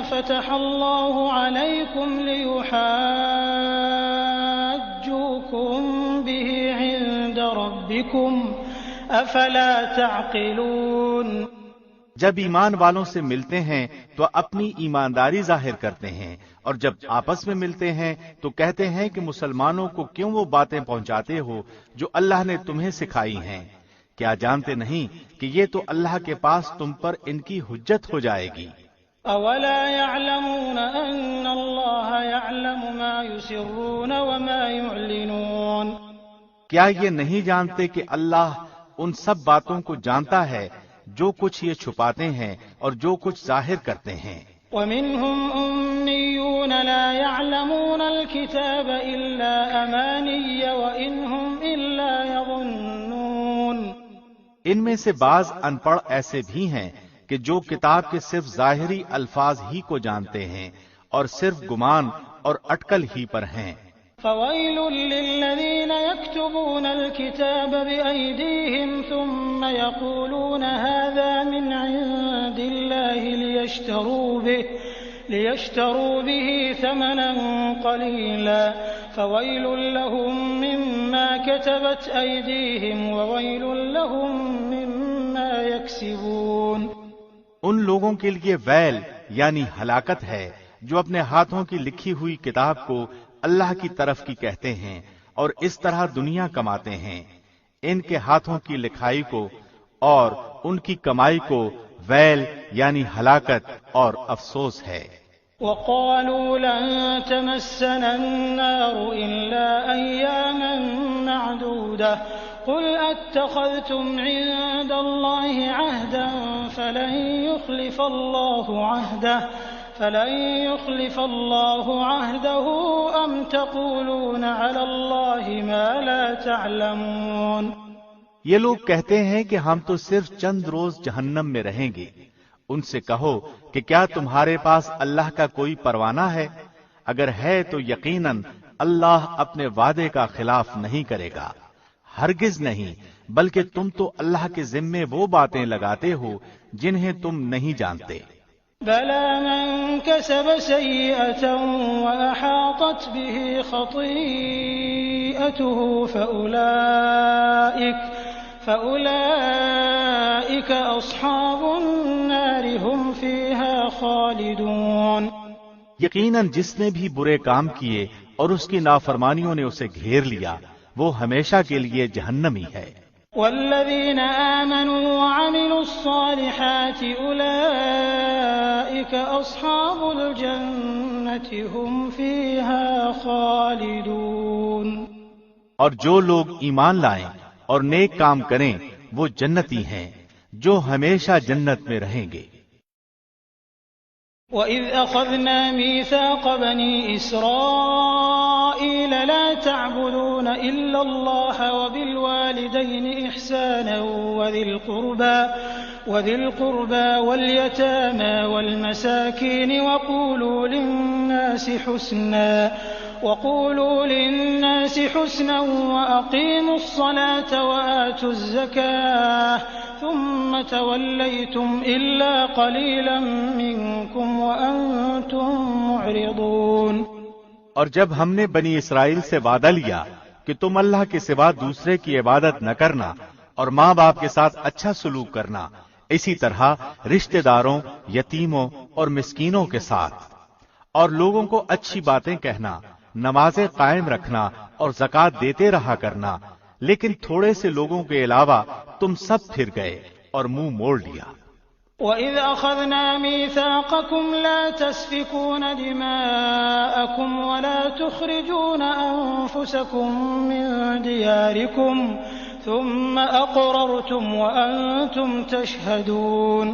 فَتَحَ اللَّهُ عَلَيْكُمْ لِيُحَاجُّوكُم بِهِ عِندَ رَبِّكُمْ أَفَلَا تَعْقِلُونَ۔ جب ایمان والوں سے ملتے ہیں تو اپنی ایمانداری ظاہر کرتے ہیں، اور جب آپس میں ملتے ہیں تو کہتے ہیں کہ مسلمانوں کو کیوں وہ باتیں پہنچاتے ہو جو اللہ نے تمہیں سکھائی ہیں؟ کیا جانتے نہیں کہ یہ تو اللہ کے پاس تم پر ان کی حجت ہو جائے گی۔ أَوَلَا يَعْلَمُونَ أَنَّ اللَّهَ يَعْلَمُ مَا يُسِرُّونَ وَمَا يُعْلِنُونَ۔ کیا یہ نہیں جانتے کہ اللہ ان سب باتوں کو جانتا ہے جو کچھ یہ چھپاتے ہیں اور جو کچھ ظاہر کرتے ہیں۔ وَمِنْهُمْ أُمِّيُّونَ لَا يَعْلَمُونَ الْكِتَابَ إِلَّا أَمَانِيَّ وَإِنْ هُمْ إِلَّا يَظُنُّونَ۔ ان میں سے بعض ان پڑھ ایسے بھی ہیں کہ جو کتاب کے صرف ظاہری الفاظ ہی کو جانتے ہیں اور صرف گمان اور اٹکل ہی پر ہیں۔ فَوَيْلٌ لِّلَّذِينَ يَكْتُبُونَ الْكِتَابَ بِأَيْدِيهِمْ ثُمَّ يَقُولُونَ هَٰذَا مِنْ عِندِ اللَّهِ لِيَشْتَرُوا بِهِ ثَمَنًا قَلِيلًا فَوَيْلٌ لَّهُم مِّمَّا كَتَبَتْ أَيْدِيهِمْ وَوَيْلٌ لَّهُم مِّمَّا يَكْسِبُونَ۔ ان لوگوں کے لیے ویل یعنی ہلاکت ہے جو اپنے ہاتھوں کی لکھی ہوئی کتاب کو اللہ کی طرف کی کہتے ہیں اور اس طرح دنیا کماتے ہیں۔ ان کے ہاتھوں کی لکھائی کو اور ان کی کمائی کو ویل یعنی ہلاکت اور افسوس ہے۔ وَقَالُوا لَن تَمَسَّنَا النَّارُ إِلَّا أَيَّامًا مَّعْدُودَةً قُلْ أَتَّخَذْتُمْ عِندَ اللَّهِ عَهْدًا فَلَن يُخْلِفَ اللَّهُ عَهْدَهُ أَمْ تَقُولُونَ عَلَى اللَّهِ مَا لَا تَعْلَمُونَ۔ یہ لوگ کہتے ہیں کہ ہم تو صرف چند روز جہنم میں رہیں گے۔ ان سے کہو کہ کیا تمہارے پاس اللہ کا کوئی پروانہ ہے؟ اگر ہے تو یقیناً اللہ اپنے وعدے کا خلاف نہیں کرے گا، ہرگز نہیں، بلکہ تم تو اللہ کے ذمے وہ باتیں لگاتے ہو جنہیں تم نہیں جانتے۔ بَلَىٰ مَن كَسَبَ سَيِّئَةً وَأَحَاطَتْ بِهِ خَطِيئَتُهُ فَأُولَٰئِكَ أَصْحَابُ النَّارِ هُمْ فِيهَا خَالِدُونَ۔ یقیناً جس نے بھی برے کام کیے اور اس کی نافرمانیوں نے اسے گھیر لیا، وہ ہمیشہ کے لیے جہنمی ہے۔ والذین آمنوا وعملوا الصالحات أولئك أصحاب الجنة هم فيها خالدون۔ اور جو لوگ ایمان لائیں اور نیک کام کریں وہ جنتی ہیں جو ہمیشہ جنت میں رہیں گے۔ وَإِذْ أَخَذْنَا مِيثَاقَ بَنِي إِسْرَائِيلَ لَا تَعْبُدُونَ إِلَّا اللَّهَ وَبِالْوَالِدَيْنِ إِحْسَانًا وَذِي الْقُرْبَى وَالْيَتَامَى وَالْمَسَاكِينِ وَقُولُوا لِلنَّاسِ حُسْنًا وَأَقِيمُوا الصَّلَاةَ وَآتُوا الزَّكَاةَ ثُمَّ تَوَلَّيْتُمْ إِلَّا قَلِيلًا مِّنكُمْ وَأَنتُم مُّعْرِضُونَ۔ اور جب ہم نے بنی اسرائیل سے وعدہ لیا کہ تم اللہ کے سوا دوسرے کی عبادت نہ کرنا اور ماں باپ کے ساتھ اچھا سلوک کرنا، اسی طرح رشتہ داروں، یتیموں اور مسکینوں کے ساتھ، اور لوگوں کو اچھی باتیں کہنا، نمازیں قائم رکھنا اور زکوٰۃ دیتے رہا کرنا، لیکن تھوڑے سے لوگوں کے علاوہ تم سب پھر گئے اور منہ موڑ لیا۔ وَإِذْ أَخَذْنَا مِيثَاقَكُمْ لَا تَسْفِكُونَ دِمَاءَكُمْ نساءكم ولا تخرجون أنفسكم من دياركم ثم أقررتم وأنتم تشهدون۔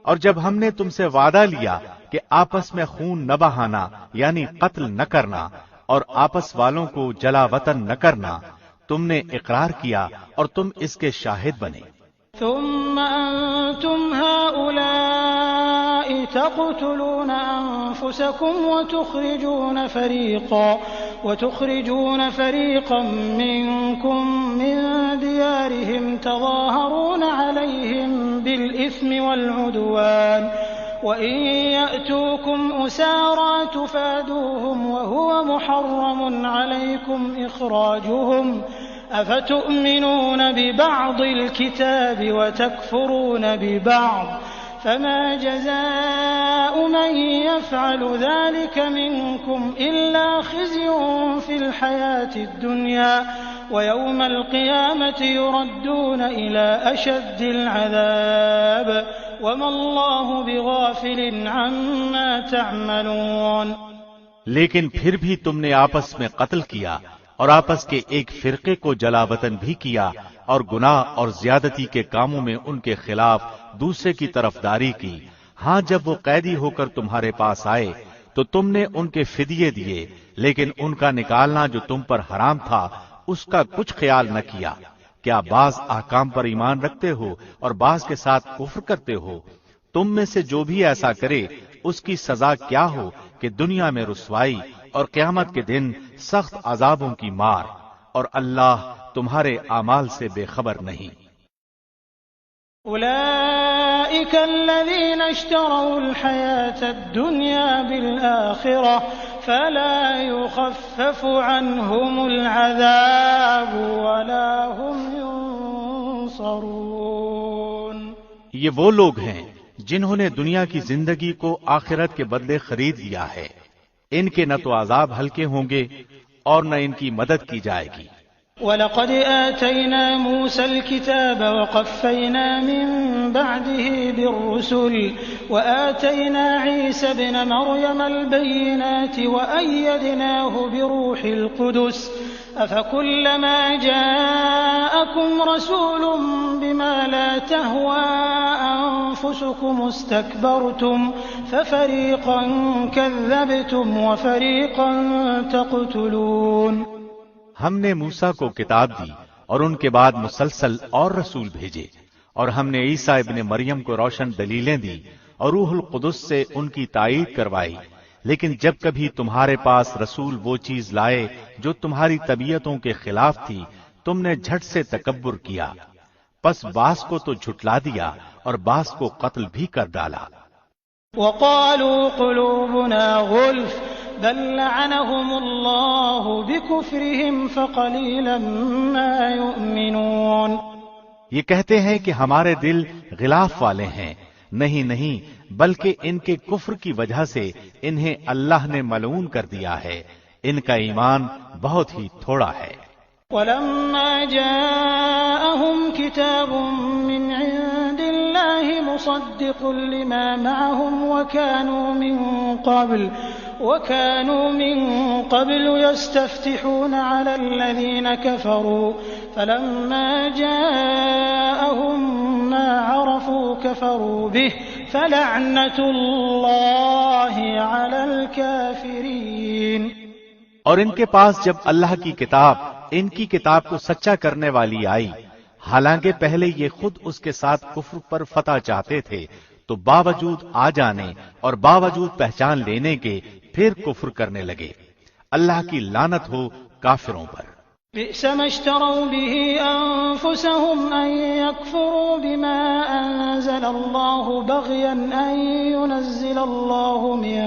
اور جب ہم نے تم سے وعدہ لیا کہ آپس میں خون نہ بہانا یعنی قتل نہ کرنا اور آپس والوں کو جلا وطن نہ کرنا، تم نے اقرار کیا اور تم اس کے شاہد بنے۔ ثم أنتم هؤلاء تقتلون أنفسكم وتخرجون فريقا منكم من ديارهم تظاهرون عليهم بالإثم والعدوان وإن يأتوكم أسارى تفادوهم وهو محرم عليكم إخراجهم أفتؤمنون ببعض الكتاب وتكفرون ببعض فما جزاء من يفعل ذلك منكم إلا خزي في الحياة الدنيا ويوم القيامة يردون إلى أشد العذاب وما الله بغافل عما تعملون۔ لیکن پھر بھی تم نے آپس میں قتل کیا اور آپس کے ایک فرقے کو جلا وطن بھی کیا اور گناہ اور زیادتی کے کاموں میں ان کے خلاف دوسرے کی طرفداری کی۔ ہاں جب وہ قیدی ہو کر تمہارے پاس آئے تو تم نے ان کے فدیے دیے، لیکن ان کا نکالنا جو تم پر حرام تھا اس کا کچھ خیال نہ کیا۔ کیا بعض احکام پر ایمان رکھتے ہو اور بعض کے ساتھ کفر کرتے ہو؟ تم میں سے جو بھی ایسا کرے اس کی سزا کیا ہو کہ دنیا میں رسوائی اور قیامت کے دن سخت عذابوں کی مار، اور اللہ تمہارے اعمال سے بے خبر نہیں۔ أولئك الذين اشتروا الحياة الدنيا بالآخرة فلا يخفف عنهم العذاب ولا هم ينصرون۔ یہ وہ لوگ ہیں جنہوں نے دنیا کی زندگی کو آخرت کے بدلے خرید لیا ہے، ان کے نہ تو عذاب ہلکے ہوں گے اور نہ ان کی مدد کی جائے گی۔ وَلَقَدْ آتَيْنَا مُوسَى الْكِتَابَ وَقَفَّيْنَا مِن بَعْدِهِ بِالرُّسُلِ وَآتَيْنَا عِيسَى ابْنَ مَرْيَمَ الْبَيِّنَاتِ وَأَيَّدْنَاهُ بِرُوحِ الْقُدُسِ أَفَكُلَّمَا جَاءَكُمْ رَسُولٌ بِمَا لَا تَهْوَىٰ أَنفُسُكُمُ اسْتَكْبَرْتُمْ فَفَرِيقًا كَذَّبْتُمْ وَفَرِيقًا تَقْتُلُونَ۔ ہم نے موسیٰ کو کتاب دی اور ان کے بعد مسلسل اور رسول بھیجے، اور ہم نے عیسیٰ ابن مریم کو روشن دلیلیں دی اور روح القدس سے ان کی تائید کروائی، لیکن جب کبھی تمہارے پاس رسول وہ چیز لائے جو تمہاری طبیعتوں کے خلاف تھی، تم نے جھٹ سے تکبر کیا، پس بعض کو تو جھٹلا دیا اور بعض کو قتل بھی کر ڈالا۔ وقالوا قلوبنا غلف بل لعنهم الله بكفرهم فقليلا ما يؤمنون۔ یہ کہتے ہیں کہ ہمارے دل غلاف والے ہیں، نہیں بلکہ ان کے کفر کی وجہ سے انہیں اللہ نے ملعون کر دیا ہے، ان کا ایمان بہت ہی تھوڑا ہے۔ ولما جاءهم كتاب من عند الله مصدق لما معهم وكانوا من قبل يستفتحون على الذين كفروا فلما جاءهم ما عرفوا كفروا به فلعنة الله على الكافرين۔ اور ان کے پاس جب اللہ کی کتاب ان کی کتاب کو سچا کرنے والی آئی، حالانکہ پہلے یہ خود اس کے ساتھ کفر پر فتح چاہتے تھے، تو باوجود آ جانے اور باوجود پہچان لینے کے پھر کفر کرنے لگے۔ اللہ کی لعنت ہو کافروں پر۔ بئس ما اشتروا به أنفسهم أن يكفروا بما أنزل الله بغيا أن ينزل الله من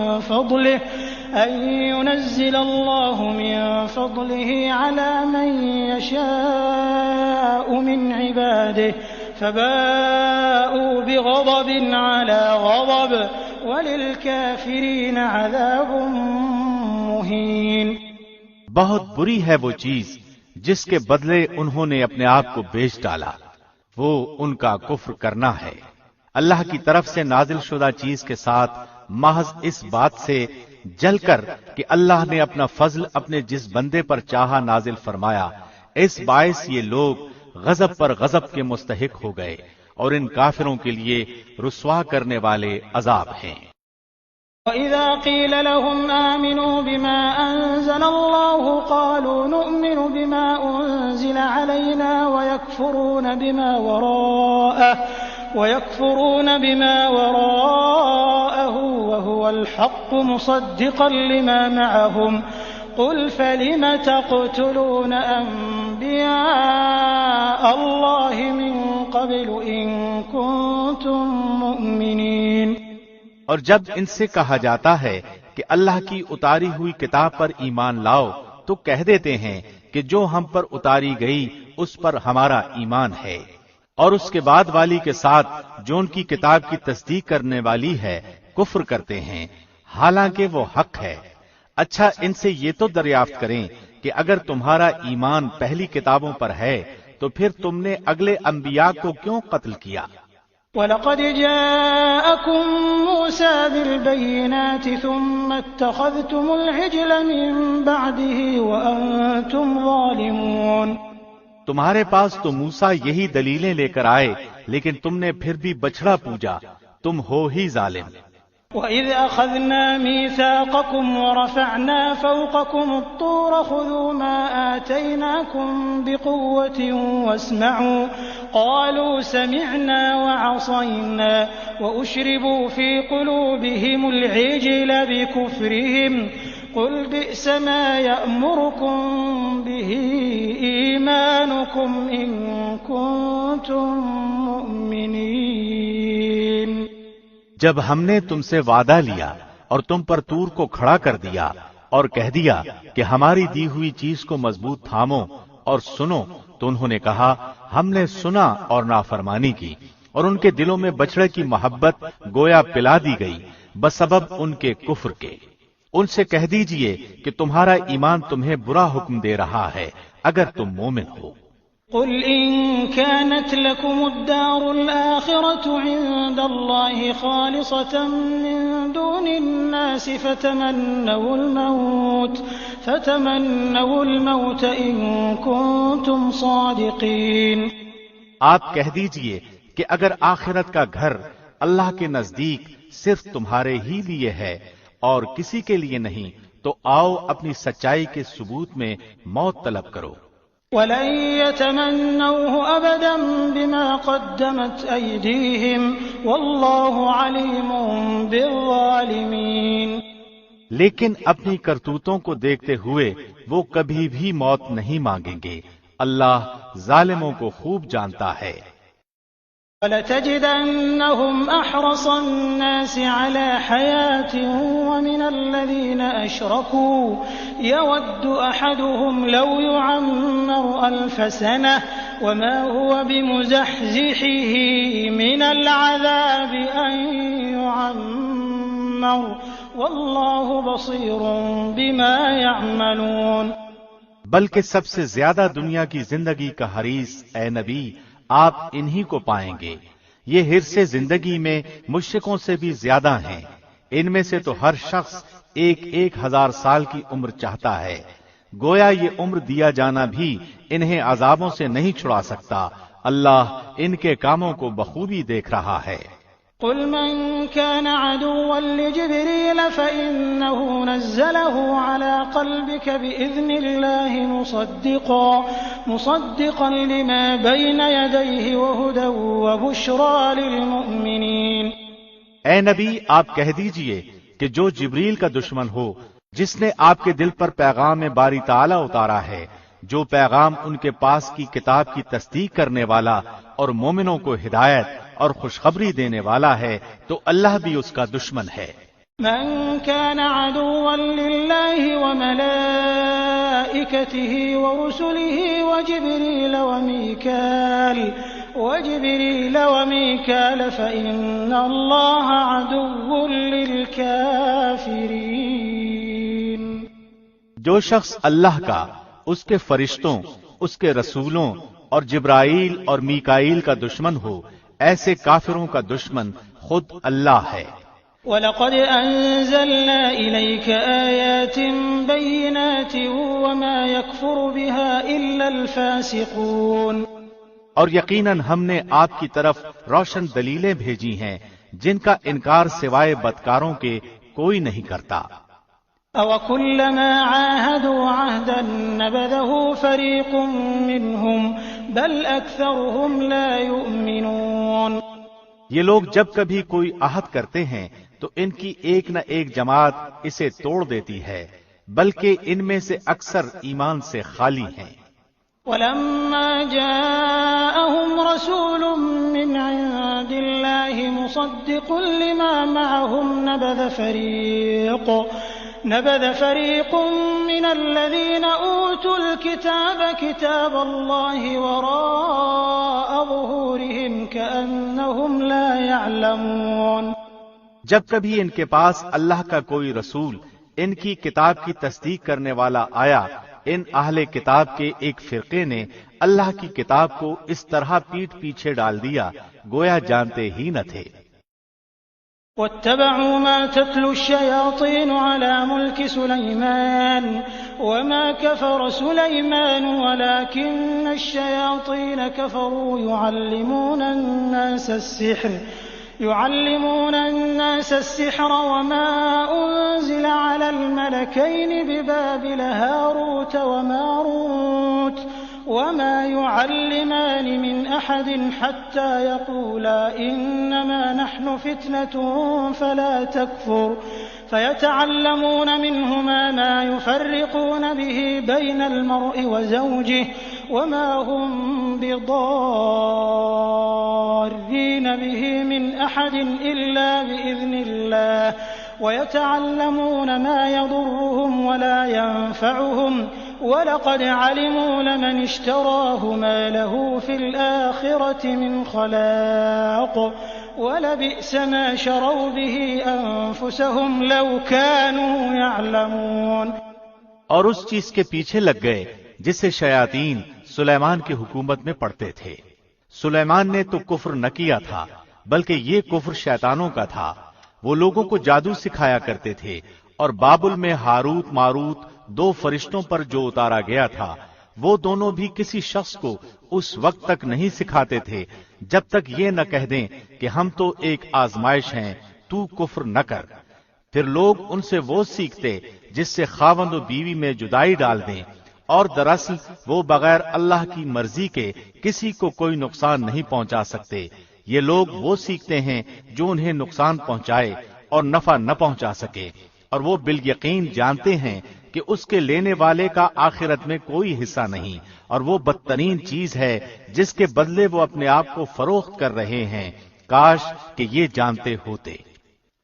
فضله على من يشاء من عباده فباءوا بغضب على غضب وللكافرين عذاب مهين۔ بہت بری ہے وہ چیز جس کے بدلے انہوں نے اپنے آپ کو بیچ ڈالا، وہ ان کا کفر کرنا ہے۔ اللہ کی طرف سے نازل شدہ چیز کے ساتھ محض اس بات سے جل کر کہ اللہ نے اپنا فضل اپنے جس بندے پر چاہا نازل فرمایا، اس باعث یہ لوگ غضب پر غضب کے مستحق ہو گئے، اور ان کافروں کے لیے رسوا کرنے والے عذاب ہیں۔ وَإِذَا قِيلَ لَهُمْ آمِنُوا بِمَا أَنزَلَ اللَّهُ قَالُوا نُؤْمِنُ بِمَا أُنزِلَ عَلَيْنَا وَيَكْفُرُونَ بِمَا وَرَاءَهُ وَهُوَ الْحَقُّ مُصَدِّقًا لِمَا مَعَهُمْ قُلْ فَلِمَ تَقْتُلُونَ أَنبِيَاءَ اللَّهِ مِن قَبْلُ إِن كُنتُم مُّؤْمِنِينَ۔ اور جب ان سے کہا جاتا ہے کہ اللہ کی اتاری ہوئی کتاب پر ایمان لاؤ تو کہہ دیتے ہیں کہ جو ہم پر اتاری گئی اس پر ہمارا ایمان ہے، اور اس کے بعد والی کے ساتھ جو ان کی کتاب کی تصدیق کرنے والی ہے کفر کرتے ہیں، حالانکہ وہ حق ہے۔ اچھا ان سے یہ تو دریافت کریں کہ اگر تمہارا ایمان پہلی کتابوں پر ہے تو پھر تم نے اگلے انبیاء کو کیوں قتل کیا؟ وَلَقَدْ جَاءَكُم مُّوسَىٰ بِالْبَيِّنَاتِ ثُمَّ اتَّخَذْتُمُ الْعِجْلَ مِن بَعْدِهِ وَأَنتُمْ ظَالِمُونَ۔ تمہارے پاس تو موسیٰ یہی دلیلیں لے کر آئے، لیکن تم نے پھر بھی بچڑا پوجا، تم ہو ہی ظالم۔ وَإِذْ أَخَذْنَا مِيثَاقَكُمْ وَرَفَعْنَا فَوْقَكُمُ الطُّورَ خُذُوا مَا آتَيْنَاكُمْ بِقُوَّةٍ وَاسْمَعُوا قَالُوا سَمِعْنَا وَعَصَيْنَا وَأُشْرِبُوا فِي قُلُوبِهِمُ الْعِجْلَ بِكُفْرِهِمْ قُلْ بِئْسَ مَا يَأْمُرُكُمْ بِهِ إِيمَانُكُمْ إِن كُنتُم مُّؤْمِنِينَ۔ جب ہم نے تم سے وعدہ لیا اور تم پر طور کو کھڑا کر دیا اور کہہ دیا کہ ہماری دی ہوئی چیز کو مضبوط تھامو اور سنو، تو انہوں نے کہا ہم نے سنا اور نافرمانی کی، اور ان کے دلوں میں بچڑے کی محبت گویا پلا دی گئی بسبب ان کے کفر کے۔ ان سے کہہ دیجئے کہ تمہارا ایمان تمہیں برا حکم دے رہا ہے اگر تم مومن ہو۔ قل إن كانت لكم الدار الآخرة عند الله خالصة من دون الناس فتمنوا الموت إن كنتم صادقين۔ آپ کہہ دیجئے کہ اگر آخرت کا گھر اللہ کے نزدیک صرف تمہارے ہی لیے ہے اور کسی کے لیے نہیں، تو آؤ اپنی سچائی کے ثبوت میں موت طلب کرو۔ وَلَن يَتَمَنَّوْهُ أَبَدًا بِمَا قَدَّمَتْ أَيْدِيهِمْ وَاللَّهُ عَلِيمٌ بِالظَّالِمِينَ۔ لیکن اپنی کرتوتوں کو دیکھتے ہوئے وہ کبھی بھی موت نہیں مانگیں گے، اللہ ظالموں کو خوب جانتا ہے۔ وَلَتَجِدَنَّهُمْ أَحْرَصَ النَّاسِ عَلَى حَيَاةٍ وَمِنَ الَّذِينَ أَشْرَكُوا يَوَدُّ أَحَدُهُمْ لَوْ يُعَمَّرُ أَلْفَ سَنَةٍ وَمَا هُوَ بِمُزَحْزِحِهِ مِنَ الْعَذَابِ أَن يُعَمَّرَ وَاللَّهُ بَصِيرٌ بِمَا يَعْمَلُونَ۔ بلکہ سب سے زیادہ دنیا کی زندگی کا حریص اے نبی آپ انہی کو پائیں گے۔ یہ حرص زندگی میں مشرکوں سے بھی زیادہ ہیں، ان میں سے تو ہر شخص 1000 سال کی عمر چاہتا ہے، گویا یہ عمر دیا جانا بھی انہیں عذابوں سے نہیں چھڑا سکتا۔ اللہ ان کے کاموں کو بخوبی دیکھ رہا ہے۔ قل من كان عدوا لجبريل فإنه نزله على قلبك بإذن الله مصدقا لما بين يديه وهدى وبشرى للمؤمنين۔ اے نبی آپ کہہ دیجئے کہ جو جبریل کا دشمن ہو، جس نے آپ کے دل پر پیغام باری تعالی اتارا ہے، جو پیغام ان کے پاس کی کتاب کی تصدیق کرنے والا اور مومنوں کو ہدایت اور خوشخبری دینے والا ہے، تو اللہ بھی اس کا دشمن ہے۔ من كان عدوا لله وملائكته ورسله وجبريل وميكال فإن الله عدو للكافرين۔ جو شخص اللہ کا، اس کے فرشتوں، اس کے رسولوں اور جبرائیل اور میکائیل کا دشمن ہو، ایسے کافروں کا دشمن خود اللہ ہے۔ وَلَقَدْ أَنزَلْنَا إِلَيْكَ آيَاتٍ بَيِّنَاتٍ وَمَا يَكْفُرُ بِهَا إِلَّا الْفَاسِقُونَ، اور یقیناً ہم نے آپ کی طرف روشن دلیلیں بھیجی ہیں جن کا انکار سوائے بدکاروں کے کوئی نہیں کرتا۔ أَوَكُلَّمَا عَاهَدُوا عَهْدًا نَبَذَهُ فَرِيقٌ مِّنْهُمْ بَلْ أَكْثَرُهُمْ لَا يُؤْمِنُونَ۔ یہ لوگ جب کبھی کوئی عہد کرتے ہیں تو ان کی ایک نہ ایک جماعت اسے توڑ دیتی ہے، بلکہ ان میں سے اکثر ایمان سے خالی ہیں۔ وَلَمَّا جَاءَهُمْ رَسُولٌ مِّنْ عِندِ اللَّهِ مُصَدِّقٌ لِّمَا مَعَهُمْ نَبَذَ فَرِيقٌ مِّنَ الَّذِينَ أُوتُوا الْكِتَابَ كِتَابَ اللَّهِ وَرَاءَ ظُهُورِهِمْ كَأَنَّهُمْ لَا يَعْلَمُونَ۔ جب کبھی ان کے پاس اللہ کا کوئی رسول ان کی کتاب کی تصدیق کرنے والا آیا، ان اہل کتاب کے ایک فرقے نے اللہ کی کتاب کو اس طرح پیٹھ پیچھے ڈال دیا گویا جانتے ہی نہ تھے۔ وَاتَّبَعُوا مَا تَتْلُو الشَّيَاطِينُ عَلَى مُلْكِ سُلَيْمَانَ وَمَا كَفَرَ سُلَيْمَانُ وَلَكِنَّ الشَّيَاطِينَ كَفَرُوا يُعَلِّمُونَ النَّاسَ السِّحْرَ وَمَا أُنزِلَ عَلَى الْمَلَكَيْنِ بِبَابِلَ هَارُوتَ وَمَارُوتَ وَمَا يُعَلِّمَانِ مِنْ أَحَدٍ حَتَّى يَقُولَا إِنَّمَا نَحْنُ فِتْنَةٌ فَلَا تَكْفُرْ فَيَتَعَلَّمُونَ مِنْهُمَا مَا يُفَرِّقُونَ بِهِ بَيْنَ الْمَرْءِ وَزَوْجِهِ وَمَا هُمْ بِضَارِّينَ بِهِ مِنْ أَحَدٍ إِلَّا بِإِذْنِ اللَّهِ وَيَتَعَلَّمُونَ مَا يَضُرُّهُمْ وَلَا يَنفَعُهُمْ وَلَقَدْ عَلِمُوا لَمَنِ اشْتَرَاهُ مَا لَهُ فِي الْآخِرَةِ مِنْ خَلَاقٍ وَلَبِئْسَ مَا شَرَوْا بِهِ أَنفُسَهُمْ لَوْ كَانُوا يَعْلَمُونَ۔ اور اس چیز کے پیچھے لگ گئے جسے شیاطین سلیمان کی حکومت میں پڑھتے تھے۔ سلیمان نے تو کفر نہ کیا تھا بلکہ یہ کفر شیطانوں کا تھا۔ وہ لوگوں کو جادو سکھایا کرتے تھے، اور بابل میں ہاروت ماروت دو فرشتوں پر جو اتارا گیا تھا وہ دونوں بھی کسی شخص کو اس وقت تک نہیں سکھاتے تھے جب تک یہ نہ کہہ دیں کہ ہم تو ایک آزمائش ہیں، تو کفر نہ کر۔ پھر لوگ ان سے وہ سیکھتے جس سے خاوند و بیوی میں جدائی ڈال دیں، اور دراصل وہ بغیر اللہ کی مرضی کے کسی کو کوئی نقصان نہیں پہنچا سکتے۔ یہ لوگ وہ سیکھتے ہیں جو انہیں نقصان پہنچائے اور نفع نہ پہنچا سکے، اور وہ بالیقین جانتے ہیں کہ اس کے لینے والے کا آخرت میں کوئی حصہ نہیں، اور وہ بدترین چیز ہے جس کے بدلے وہ اپنے آپ کو فروخت کر رہے ہیں۔ کاش کہ یہ جانتے ہوتے۔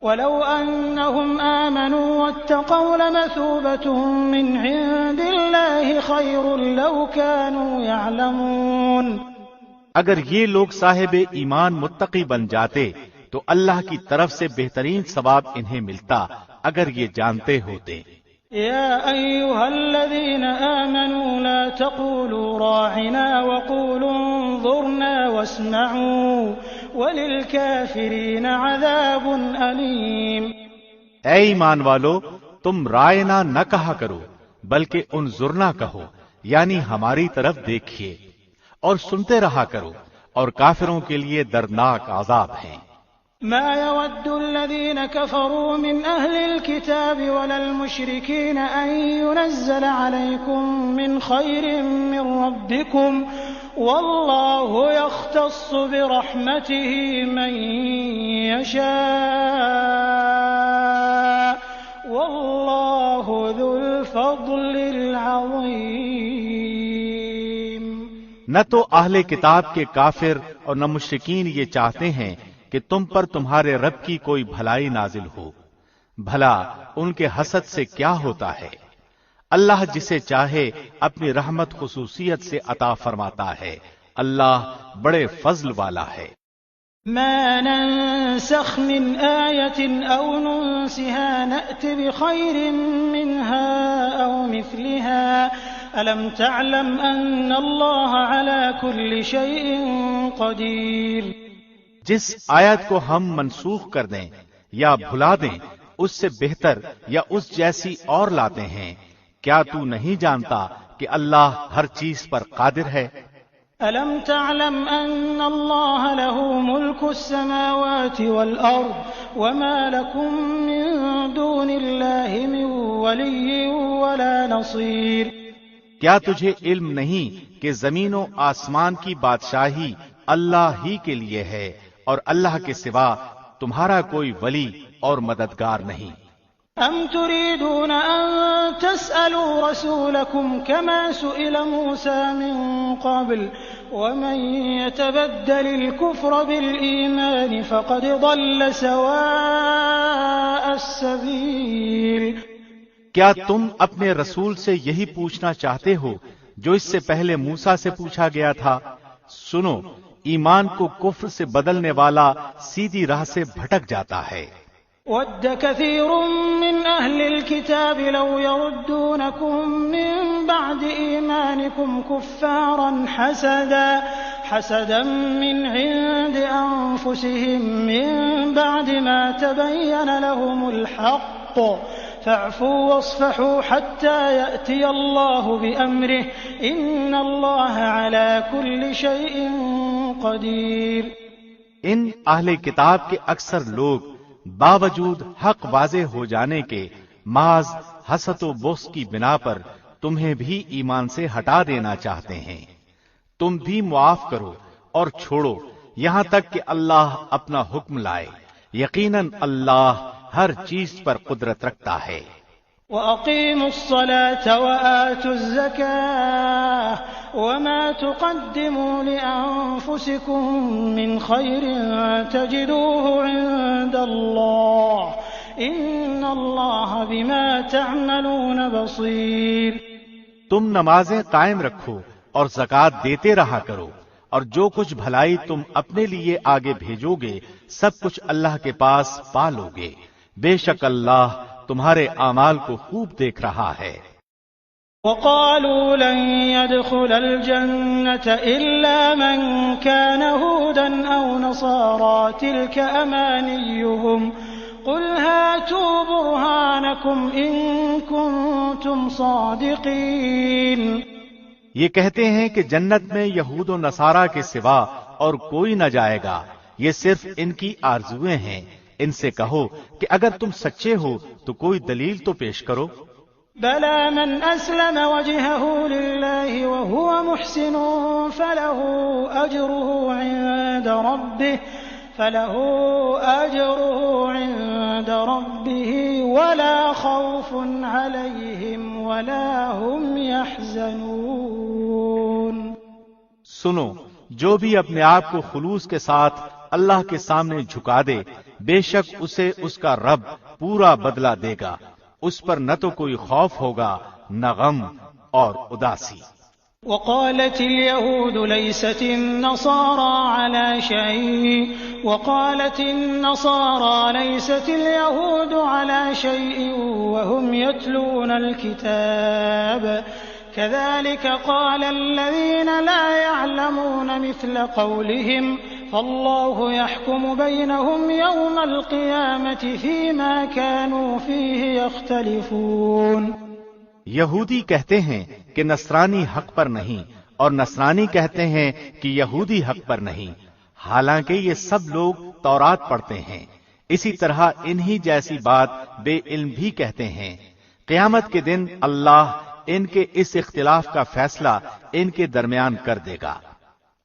وَلَوْ أَنَّهُمْ آمَنُوا وَاتَّقَوْا لَمَثُوبَةٌ مِّنْ عِندِ اللَّهِ خَيْرٌ لَوْ كَانُوا يَعْلَمُونَ۔ اگر یہ لوگ صاحب ایمان متقی بن جاتے تو اللہ کی طرف سے بہترین ثواب انہیں ملتا اگر یہ جانتے ہوتے۔ يا أيها الذين آمنوا لا تقولوا راعنا وقولوا انظرنا واسمعوا وللكافرين عذاب أليم۔ اے ایمان والو، تم رائنا نہ کہا کرو بلکہ انظرنا کہو، یعنی ہماری طرف دیکھیے، اور سنتے رہا کرو، اور کافروں کے لیے دردناک عذاب ہیں۔ ما يود الذين كفروا من أهل الكتاب ولا المشركين أن ينزل عليكم من خير من ربكم والله يختص برحمته من يشاء والله ذو الفضل العظيم۔ نہ تو اہل کتاب کے کافر اور نہ مشرکین یہ چاہتے ہیں کہ تم پر تمہارے رب کی کوئی بھلائی نازل ہو، بھلا ان کے حسد سے کیا ہوتا ہے؟ اللہ جسے چاہے اپنی رحمت خصوصیت سے عطا فرماتا ہے، اللہ بڑے فضل والا ہے۔ ما ننسخ من آية أو ننسها نأت بخير منها أو مثلها ألم تعلم أن الله على كل شيء قدير۔ جس آیت کو ہم منسوخ کر دیں یا بھلا دیں اس سے بہتر یا اس جیسی اور لاتے ہیں۔ کیا تو نہیں جانتا کہ اللہ ہر چیز پر قادر ہے؟ أَلَمْ تَعْلَمْ أَنَّ اللَّهَ لَهُ مُلْكُ السَّمَاوَاتِ وَالْأَرْضِ وَمَا لَكُم مِّن دُونِ اللَّهِ مِن وَلِيٍّ وَلَا نَصِيرٍ؟ کیا تجھے علم نہیں کہ زمین و آسمان کی بادشاہی اللہ ہی کے لیے ہے اور اللہ کے سوا تمہارا کوئی ولی اور مددگار نہیں؟ أَمْ تُرِيدُونَ أَن تَسْأَلُوا رَسُولَكُمْ كَمَا سُئِلَ مُوسَىٰ مِن قَبْلُ وَمَن يَتَبَدَّلِ الْكُفْرَ بِالْإِيمَانِ فَقَدْ ضَلَّ سَوَاءَ السَّبِيلِ۔ کیا تم اپنے رسول سے یہی پوچھنا چاہتے ہو جو اس سے پہلے موسیٰ سے پوچھا گیا تھا؟ سنو، ایمان کو کفر سے بدلنے والا سیدھی راہ سے بھٹک جاتا ہے۔ وَدَّ كَثِيرٌ مِّنْ أَهْلِ الْكِتَابِ لَوْ يَرُدُّونَكُم مِّن بَعْدِ إِيمَانِكُمْ كُفَّارًا حَسَدًا مِّنْ عِندِ أَنفُسِهِم مِّن بَعْدِ مَا تَبَيَّنَ لَهُمُ الْحَقُّ فَاعْفُوا وَاصْفَحُوا حَتَّىٰ يَأْتِيَ اللَّهُ بِأَمْرِهِ إِنَّ اللَّهَ عَلَىٰ كُلِّ شَيْءٍ قَدِيرٌ۔ ان اہل کتاب کے اکثر لوگ باوجود حق واضح ہو جانے کے محض حسد و بغض کی بنا پر تمہیں بھی ایمان سے ہٹا دینا چاہتے ہیں۔ تم بھی معاف کرو اور چھوڑو یہاں تک کہ اللہ اپنا حکم لائے، یقیناً اللہ ہر چیز پر قدرت رکھتا ہے۔ وَأَقِيمُوا الصَّلَاةَ وَآتُوا الزَّكَاةَ وَمَا تُقَدِّمُوا لِأَنفُسِكُم مِّن خَيْرٍ تَجِدُوهُ عِندَ اللَّهِ إِنَّ اللَّهَ بِمَا تَعْمَلُونَ بَصِيرٌ۔ تم نمازیں قائم رکھو اور زکوٰۃ دیتے رہا کرو، اور جو کچھ بھلائی تم اپنے لیے آگے بھیجو گے سب کچھ اللہ کے پاس پا لو گے، بے شک اللہ تمہارے اعمال کو خوب دیکھ رہا ہے۔ وَقَالُوا لَن يَدْخُلَ الْجَنَّةَ إِلَّا مَن كَانَ هُودًا أَوْ نَصَارَىٰ تِلْكَ أَمَانِيُّهُمْ قُلْ هَاتُوا بُرْهَانَكُمْ إِن كُنتُمْ صَادِقِينَ۔ یہ کہتے ہیں کہ جنت میں یہود و نصارہ کے سوا اور کوئی نہ جائے گا، یہ صرف ان کی آرزویں ہیں۔ ان سے کہو کہ اگر تم سچے ہو تو کوئی دلیل تو پیش کرو۔ بَلَىٰ مَنْ أَسْلَمَ وَجْهَهُ لِلَّهِ وَهُوَ مُحْسِنٌ فَلَهُ أَجْرُهُ عِندَ رَبِّهِ وَلَا خَوْفٌ عَلَيْهِمْ وَلَا هُمْ يَحْزَنُونَ۔ سنو، جو بھی اپنے آپ کو خلوص کے ساتھ اللہ کے سامنے جھکا دے، بے شک اسے اس کا رب پورا بدلہ دے گا، اس پر نہ تو کوئی خوف ہوگا نہ غم اور اداسی۔ وقالت اليهود ليست النصارى على شيء وقالت النصارى ليست اليهود على شيء وهم يتلون الكتاب كذلك قال الذين لا يعلمون مثل قولهم فالله يحكم بينهم يوم القيامة فيما كانوا فيه يختلفون۔ یہودی کہتے ہیں کہ نصرانی حق پر نہیں، اور نصرانی کہتے ہیں کہ یہودی حق پر نہیں، حالانکہ یہ سب لوگ تورات پڑھتے ہیں۔ اسی طرح انہی جیسی بات بے علم بھی کہتے ہیں۔ قیامت کے دن اللہ ان کے اس اختلاف کا فیصلہ ان کے درمیان کر دے گا۔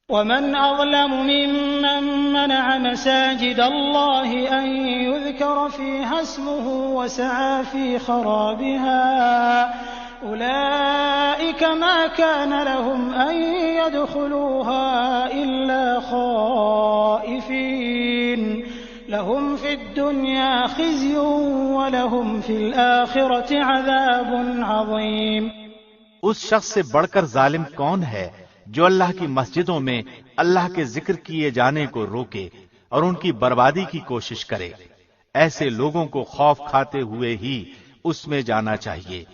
وَمَنْ أَظْلَمُ مِمَّن مَّنَعَ مَسَاجِدَ اللَّهِ أَن يُذْكَرَ فِيهَا اسْمُهُ وَسَعَىٰ فِي خَرَابِهَا أُولَٰئِكَ مَا كَانَ لَهُمْ أَن يَدْخُلُوهَا إِلَّا خَائِفِينَ لَهُمْ فِي الدُّنْيَا خِزْيٌ وَلَهُمْ فِي الْآخِرَةِ عَذَابٌ عَظِيمٌ۔ اس شخص سے بڑھ کر ظالم کون ہے جو اللہ کی مسجدوں میں اللہ کے ذکر کیے جانے کو روکے اور ان کی بربادی کی کوشش کرے؟ ایسے لوگوں کو خوف کھاتے ہوئے ہی اس میں جانا چاہیے،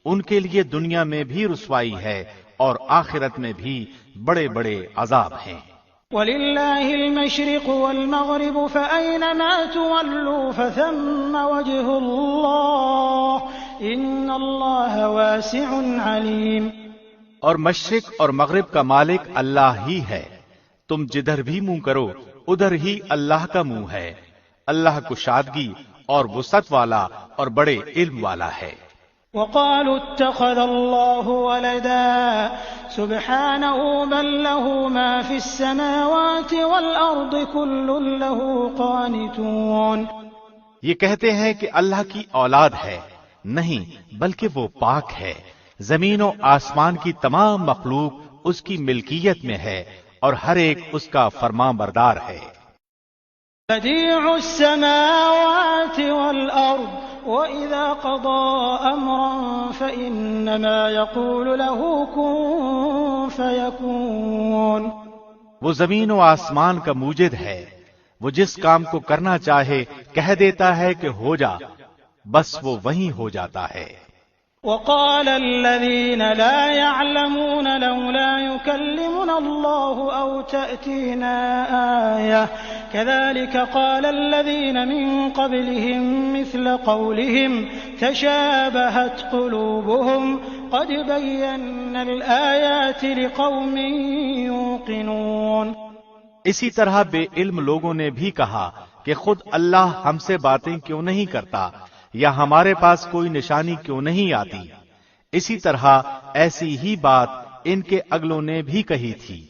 ان کے لیے دنیا میں بھی رسوائی ہے اور آخرت میں بھی بڑے بڑے عذاب ہیں۔ وَلِلَّهِ الْمَشْرِقُ وَالْمَغْرِبُ فَأَيْنَمَا تُوَلُّوا فَثَمَّ وَجْهُ اللَّهِ إِنَّ اللَّهَ وَاسِعٌ عَلِيمٌ۔ اور مشرق اور مغرب کا مالک اللہ ہی ہے، تم جدھر بھی منہ کرو ادھر ہی اللہ کا منہ ہے، اللہ کشادگی اور وسعت والا اور بڑے علم والا ہے۔ وَقَالُوا اتَّخَذَ اللَّهُ وَلَدًا سُبْحَانَهُ بَل لَّهُ مَا فِي السَّمَاوَاتِ وَالْأَرْضِ كُلٌّ لَّهُ قَانِتُونَ۔ یہ کہتے ہیں کہ اللہ کی اولاد ہے، نہیں بلکہ وہ پاک ہے، زمین و آسمان کی تمام مخلوق اس کی ملکیت میں ہے اور ہر ایک اس کا فرمان بردار ہے۔ بديع السماوات والأرض وإذا قضى أمرا فإنما يقول له كن فيكون۔ وہ زمین و آسمان کا موجد ہے، وہ جس کام کو کرنا چاہے کہہ دیتا ہے کہ ہو جا، بس وہ وہیں ہو جاتا ہے۔ وقال الذين لا يعلمون لولا يكلمنا الله أو تأتينا آية كذلك قال الذين من قبلهم مثل قولهم تشابهت قلوبهم قد بينا الآيات لقوم يوقنون۔ اسی طرح بے علم لوگوں نے بھی کہا کہ خود اللہ ہم سے باتیں کیوں نہیں کرتا، یا ہمارے پاس کوئی نشانی کیوں نہیں آتی۔ اسی طرح ایسی ہی بات ان کے اگلوں نے بھی کہی تھی،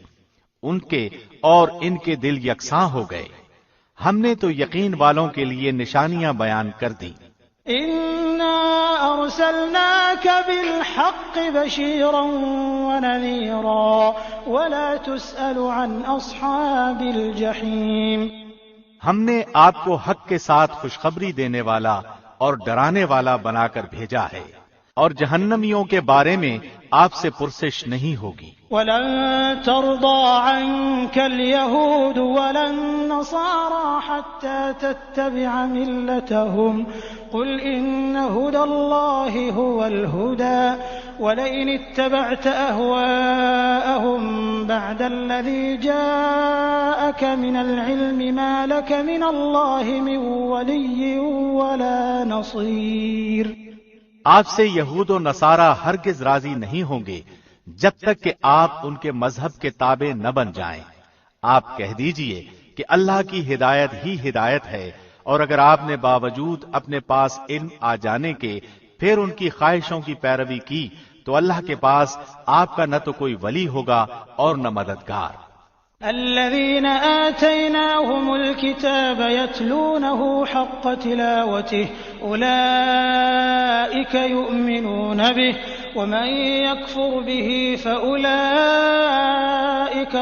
ان کے اور ان کے دل یکساں ہو گئے۔ ہم نے تو یقین والوں کے لیے نشانیاں بیان کر دی۔ اِنَّا أَرْسَلْنَاكَ بِالْحَقِّ بَشِيرًا وَنَذِيرًا وَلَا تُسْأَلُ عَنْ أَصْحَابِ الْجَحِيمِ۔ ہم نے آپ کو حق کے ساتھ خوشخبری دینے والا اور ڈرانے والا بنا کر بھیجا ہے، اور جہنمیوں کے بارے میں آپ سے پرسش نہیں ہوگی۔ وَلَن تَرْضَىٰ عَنكَ الْيَهُودُ وَلَا النَّصَارَىٰ حَتَّىٰ تَتَّبِعَ مِلَّتَهُمْ قُلْ إِنَّ هُدَى اللَّهِ هُوَ الْهُدَىٰ وَلَئِنِ اتَّبَعْتَ أَهْوَاءَهُم بَعْدَ الَّذِي جَاءَكَ مِنَ الْعِلْمِ مَا لَكَ مِنَ اللَّهِ مِن وَلِيٍّ وَلَا نَصِيرٍ۔ آپ سے یہود و نصارہ ہرگز راضی نہیں ہوں گے جب تک کہ آپ ان کے مذہب کے تابع نہ بن جائیں۔ آپ کہہ دیجئے کہ اللہ کی ہدایت ہی ہدایت ہے، اور اگر آپ نے باوجود اپنے پاس علم آ جانے کے پھر ان کی خواہشوں کی پیروی کی تو اللہ کے پاس آپ کا نہ تو کوئی ولی ہوگا اور نہ مددگار۔ الذين آتيناهم الكتاب يتلونه حق تلاوته أولئك يؤمنون به ومن يكفر به فأولئك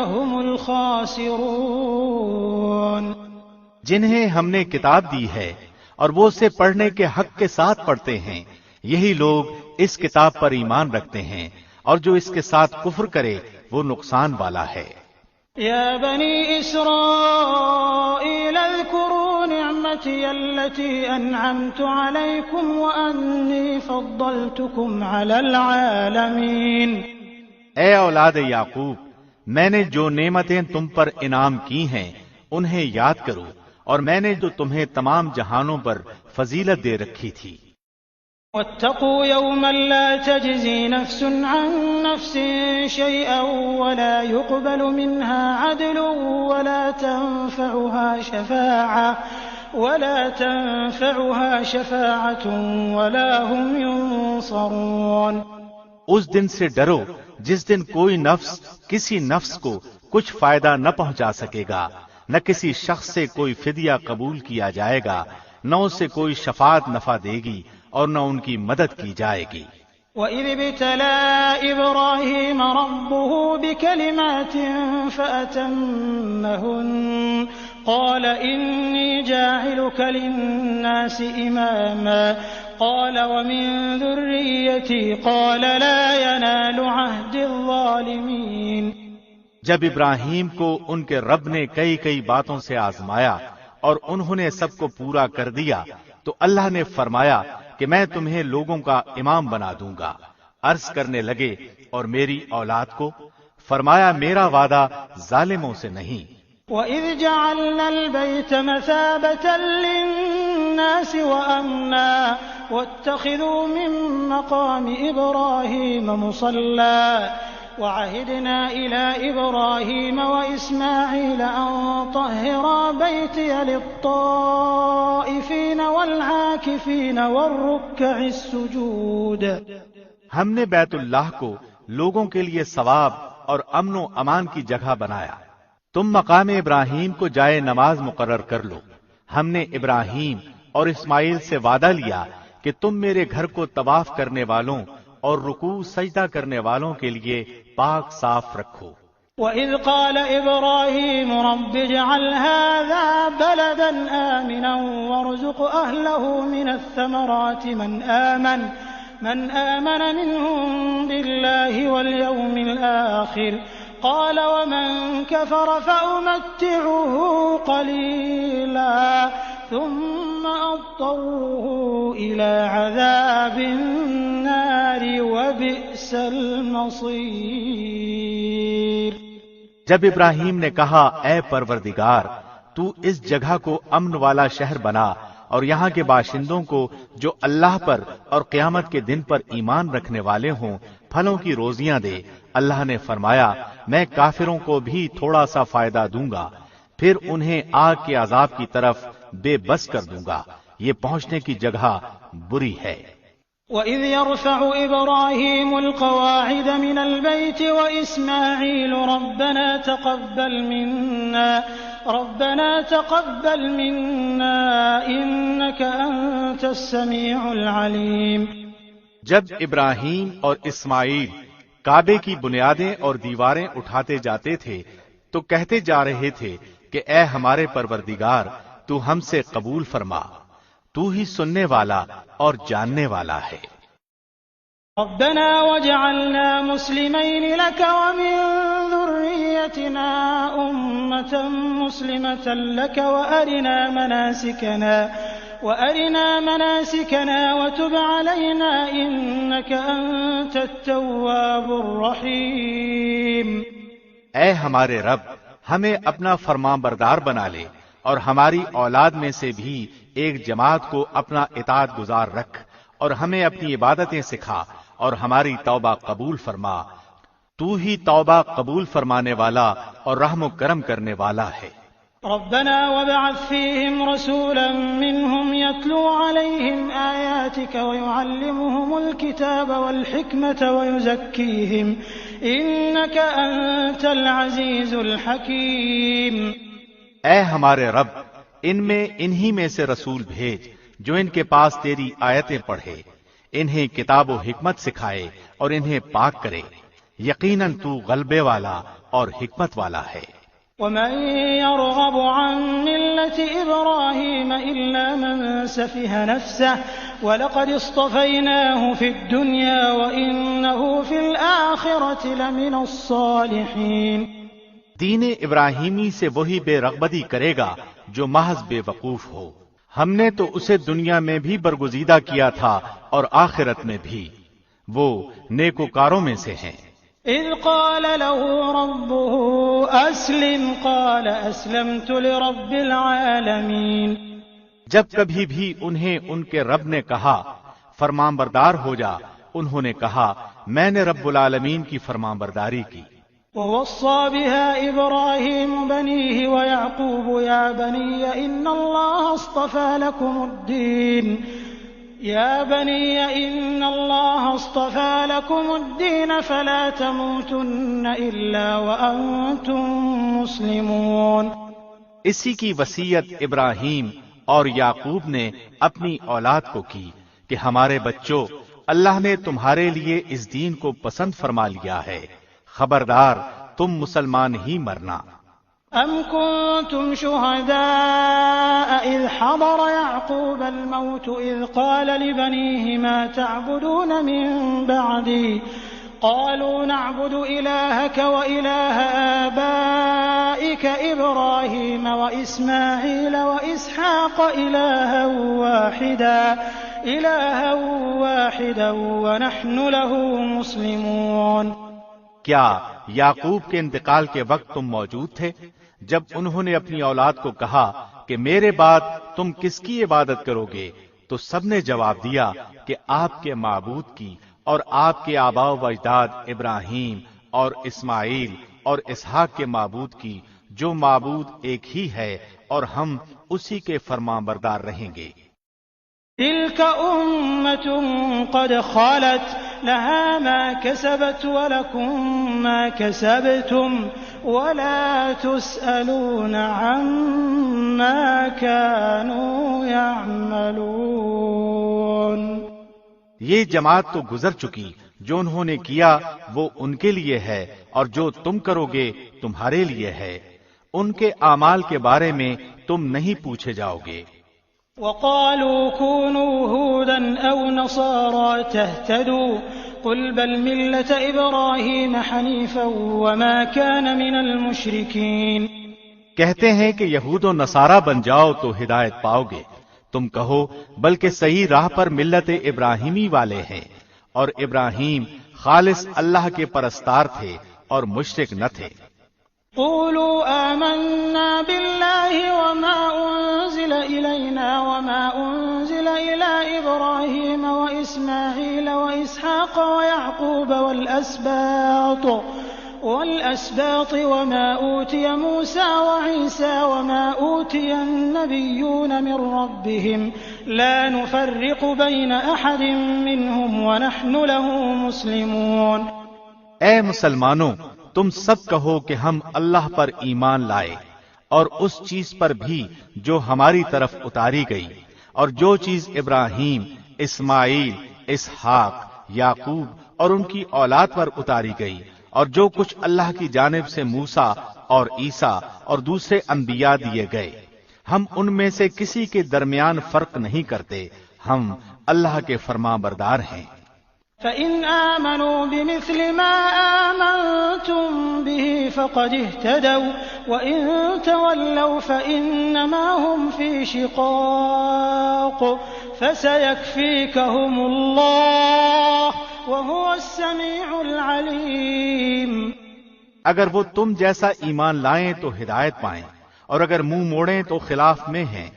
هم الخاسرون۔ جنہیں ہم نے کتاب دی ہے اور وہ اسے پڑھنے کے حق کے ساتھ پڑھتے ہیں، یہی لوگ اس کتاب پر ایمان رکھتے ہیں، اور جو اس کے ساتھ کفر کرے وہ نقصان والا ہے۔ يا بني إسرائيل اذكروا نعمتي التي أنعمت عليكم وأني فضلتكم على العالمين۔ اے اولاد یعقوب، میں نے جو نعمتیں تم پر انعام کی ہیں انہیں یاد کرو، اور میں نے جو تمہیں تمام جہانوں پر فضیلت دے رکھی تھی۔ واتقوا يوما لا تجزي نفس عن نفس شيئا ولا يقبل منها عدل ولا تنفعها شفاعة ولا هم ينصرون۔ اس دن سے ڈرو جس دن کوئی نفس کسی نفس کو کچھ فائدہ نہ پہنچا سکے گا، نہ کسی شخص سے کوئی فدیہ قبول کیا جائے گا، نہ اس سے کوئی شفاعت نفع دے گی اور نہ ان کی مدد کی جائے گی۔ وَإِذِ ابْتَلَىٰ إِبْرَاهِيمَ رَبُّهُ بِكَلِمَاتٍ فَأَتَمَّهُنَّ قَالَ إِنِّي جَاعِلُكَ لِلنَّاسِ إِمَامًا قَالَ وَمِن ذُرِّيَّتِي قَالَ لَا يَنَالُ عَهْدِ الظَّالِمِينَ۔ جب ابراہیم کو ان کے رب نے کئی باتوں سے آزمایا اور انہوں نے سب کو پورا کر دیا تو اللہ نے فرمایا کہ میں تمہیں لوگوں کا امام بنا دوں گا۔ عرض کرنے لگے اور میری اولاد کو؟ فرمایا میرا وعدہ ظالموں سے نہیں۔ وَإِذْ جَعَلْنَا الْبَيْتَ مَثَابَةً لِلنَّاسِ وَأَمْنًا وَاتَّخِذُوا مِن مَّقَامِ إِبْرَاهِيمَ مُصَلًّى وَعَهِدْنَا إِلَىٰ إِبْرَاهِيمَ وَإِسْمَاعِيلَ أَن طَهِّرَا بَيْتِيَ لِلطَّائِفِينَ وَالْعَاكِفِينَ وَالرُّكَّعِ السُّجُودِ۔ ہم نے بیت اللہ کو لوگوں کے لیے ثواب اور امن و امان کی جگہ بنایا۔ تم مقام ابراہیم کو جائے نماز مقرر کر لو۔ ہم نے ابراہیم اور اسماعیل سے وعدہ لیا کہ تم میرے گھر کو طواف کرنے والوں اور رکوع سجدہ کرنے والوں کے لیے پاک صاف رکھو۔ وَإِذْ قَالَ إِبْرَاهِيمُ رَبِّ اجْعَلْ هَٰذَا بَلَدًا آمِنًا وَارْزُقْ أَهْلَهُ مِنَ الثَّمَرَاتِ مَنْ آمَنَ مِنْهُم بِاللَّهِ وَالْيَوْمِ الْآخِرِ قَالَ وَمَنْ كَفَرَ فَأُمَتِّعُهُ قَلِيلًا ثُمَّ أَضْطَرُّهُ إِلَىٰ عَذَابِ النَّارِ وَبِئْسَ الْمَصِيرُ۔ جب ابراہیم نے کہا اے پروردگار تو اس جگہ کو امن والا شہر بنا اور یہاں کے باشندوں کو جو اللہ پر اور قیامت کے دن پر ایمان رکھنے والے ہوں پھلوں کی روزیاں دے، اللہ نے فرمایا میں کافروں کو بھی تھوڑا سا فائدہ دوں گا، پھر انہیں آگ کے عذاب کی طرف بے بس کر دوں گا، یہ پہنچنے کی جگہ بری ہے۔ وَإِذْ يَرْفَعُ إِبْرَاهِيمُ الْقَوَاعِدَ مِنَ الْبَيْتِ وَإِسْمَاعِيلُ رَبَّنَا تَقَبَّلْ مِنَّا إِنَّكَ أَنتَ السَّمِيعُ الْعَلِيمُ۔ جب ابراہیم اور اسماعیل کعبے کی بنیادیں اور دیواریں اٹھاتے جاتے تھے تو کہتے جا رہے تھے کہ اے ہمارے پروردگار تو ہم سے قبول فرما، تو ہی سننے والا اور جاننے والا ہے۔ ربنا واجعلنا مسلمين لك ومن ذريتنا أمة مسلمة لك وأرنا مناسكنا وتب علينا إنك أنت التواب الرحيم۔ اے ہمارے رب ہمیں اپنا فرمان بردار بنا لے اور ہماری اولاد میں سے بھی ایک جماعت کو اپنا اطاعت گزار رکھ اور ہمیں اپنی عبادتیں سکھا اور ہماری توبہ قبول فرما، تو ہی توبہ قبول فرمانے والا اور رحم و کرم کرنے والا ہے۔ ربنا وابعث فيهم رسولا منهم يتلو عليهم آياتك ويعلمهم الكتاب والحكمة ويزكيهم إنك أنت العزيز الحكيم۔ اے ہمارے رب ان میں انہی میں سے رسول بھیج جو ان کے پاس تیری آیتیں پڑھے، انہیں کتاب و حکمت سکھائے اور انہیں پاک کرے، یقیناً تو غلبے والا اور حکمت والا ہے۔ ومن يرغب عن ملة إبراهيم إلا من سفه نفسه ولقد اصطفيناه في الدنيا وإنه في الآخرة لمن الصالحين۔ دین ابراہیمی سے وہی بے رغبتی کرے گا جو محض بے وقوف ہو، ہم نے تو اسے دنیا میں بھی برگزیدہ کیا تھا اور آخرت میں بھی، وہ نیکوکاروں میں سے ہیں۔ اذ قال له ربه اسلم قال اسلمت لرب العالمین۔ جب کبھی بھی انہیں ان کے رب نے کہا فرمان بردار ہو جا، انہوں نے کہا میں نے رب العالمین کی فرمان برداری کی۔ ووصى بها إبراهيم بنيه ويعقوب يا بني إن الله اصطفى لكم الدين فلا تموتن إلا وأنتم مسلمون۔ اسی کی وصیت ابراہیم اور یعقوب نے اپنی اولاد کو کی کہ ہمارے بچوں اللہ نے تمہارے لیے اس دین کو پسند فرما لیا ہے، خبردار تم مسلمان ہی مرنا۔ ام کنتم شہداء اذ حضر یعقوب الموت اذ قال لبنیہ ما تعبدون من بعدی قالوا نعبد الہک والہ آبائک ابراہیم واسماعیل واسحاق الہا واحدا ونحن له مسلمون۔ کیا یعقوب کے انتقال کے وقت تم موجود تھے جب انہوں نے اپنی اولاد کو کہا کہ میرے بعد تم کس کی عبادت کرو گے؟ تو سب نے جواب دیا کہ آپ کے معبود کی اور آپ کے آباء و اجداد ابراہیم اور اسماعیل اور اسحاق کے معبود کی، جو معبود ایک ہی ہے اور ہم اسی کے فرمانبردار رہیں گے۔ تلك أمة قد خلت لها ما كسبت ولكم ما كسبتم ولا تسألون عما كانوا يعملون۔ یہ جماعت تو گزر چکی، جو انہوں نے کیا وہ ان کے لیے ہے اور جو تم کرو گے تمہارے لیے ہے، ان کے اعمال کے بارے میں تم نہیں پوچھے جاؤ گے۔ وقالوا كونوا هودا أو نصارى تهتدوا قل بل ملة إبراهيم حنيفا وما كان من المشركين۔ کہتے ہیں کہ یہود و نصارہ بن جاؤ تو ہدایت پاؤ گے، تم کہو بلکہ صحیح راہ پر ملت ابراہیمی والے ہیں، اور ابراہیم خالص اللہ کے پرستار تھے اور مشرک نہ تھے۔ قولوا آمنا بالله وما أنزل إلينا وما أنزل إلى إبراهيم وإسماعيل وإسحاق ويعقوب والأسباط وما أوتي موسى وعيسى وما أوتي النبيون من ربهم لا نفرق بين أحد منهم ونحن له مسلمون۔ اے مسلمانوں، تم سب کہو کہ ہم اللہ پر ایمان لائے اور اس چیز پر بھی جو ہماری طرف اتاری گئی، اور جو چیز ابراہیم، اسماعیل، اسحاق، یعقوب اور ان کی اولاد پر اتاری گئی، اور جو کچھ اللہ کی جانب سے موسیٰ اور عیسیٰ اور دوسرے انبیاء دیے گئے، ہم ان میں سے کسی کے درمیان فرق نہیں کرتے، ہم اللہ کے فرمان بردار ہیں۔ فَإِنْ آمَنُوا بِمِثْلِ مَا آمَنْتُمْ بِهِ فَقَدِ اهْتَدَوْا وَإِنْ تَوَلَّوْا فَإِنَّمَا هُمْ فِي شِقَاقٍ فَسَيَكْفِيكَهُمُ اللَّهُ وَهُوَ السَّمِيعُ الْعَلِيمُ۔ اگر وہ تم جیسا ایمان لائیں تو ہدایت پائیں، اور اگر منہ موڑیں تو خلاف میں ہیں،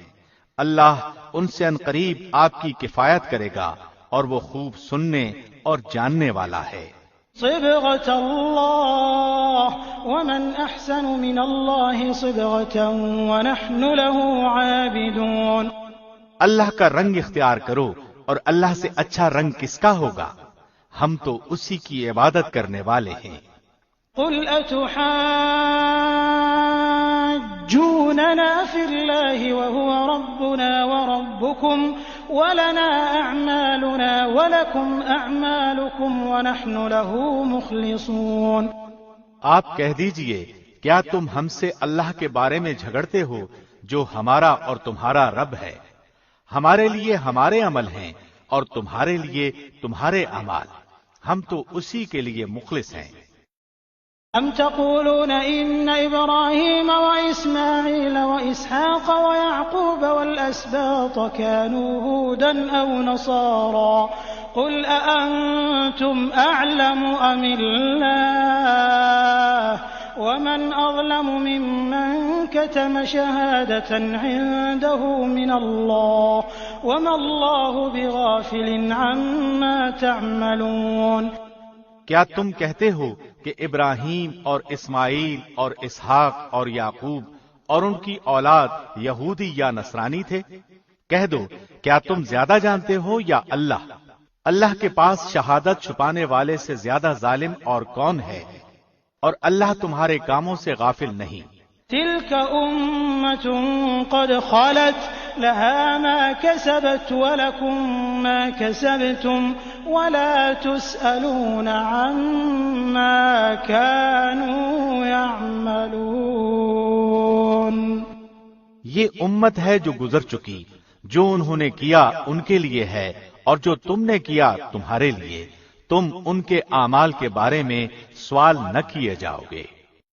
اللہ ان سے عنقریب آپ کی کفایت کرے گا اور وہ خوب سننے اور جاننے والا ہے۔ صبغة الله ومن أحسن من الله صبغة ونحن له عابدون۔ اللہ کا رنگ اختیار کرو، اور اللہ سے اچھا رنگ کس کا ہوگا؟ ہم تو اسی کی عبادت کرنے والے ہیں۔ قل أتحاجوننا في الله وهو ربنا وربكم ولنا أعمالنا ولكم أعمالكم ونحن له مخلصون۔ آپ کہہ دیجئے، کیا تم ہم سے اللہ کے بارے میں جھگڑتے ہو جو ہمارا اور تمہارا رب ہے؟ ہمارے لیے ہمارے عمل ہیں اور تمہارے لیے تمہارے اعمال، ہم تو اسی کے لیے مخلص ہیں۔ أم تقولون إن إبراهيم وإسماعيل وإسحاق ويعقوب والأسباط كانوا هودا أو نصارى قل أأنتم أعلم أم الله ومن أظلم ممن كتم شهادة عنده من الله وما الله بغافل عما تعملون۔ کیا تم کہتے ہو کہ ابراہیم اور اسماعیل اور اسحاق اور یعقوب اور ان کی اولاد یہودی یا نصرانی تھے؟ کہہ دو، کیا تم زیادہ جانتے ہو یا اللہ؟ اللہ کے پاس شہادت چھپانے والے سے زیادہ ظالم اور کون ہے؟ اور اللہ تمہارے کاموں سے غافل نہیں۔ تلك أمة قد خلت لها ما كسبت ولكم ما كسبتم ولا تسألون عما كانوا يعملون۔ یہ امت ہے جو گزر چکی، جو انہوں نے کیا ان کے لیے ہے، اور جو تم نے کیا تمہارے لیے، تم ان کے اعمال کے بارے میں سوال نہ کیے جاؤ گے۔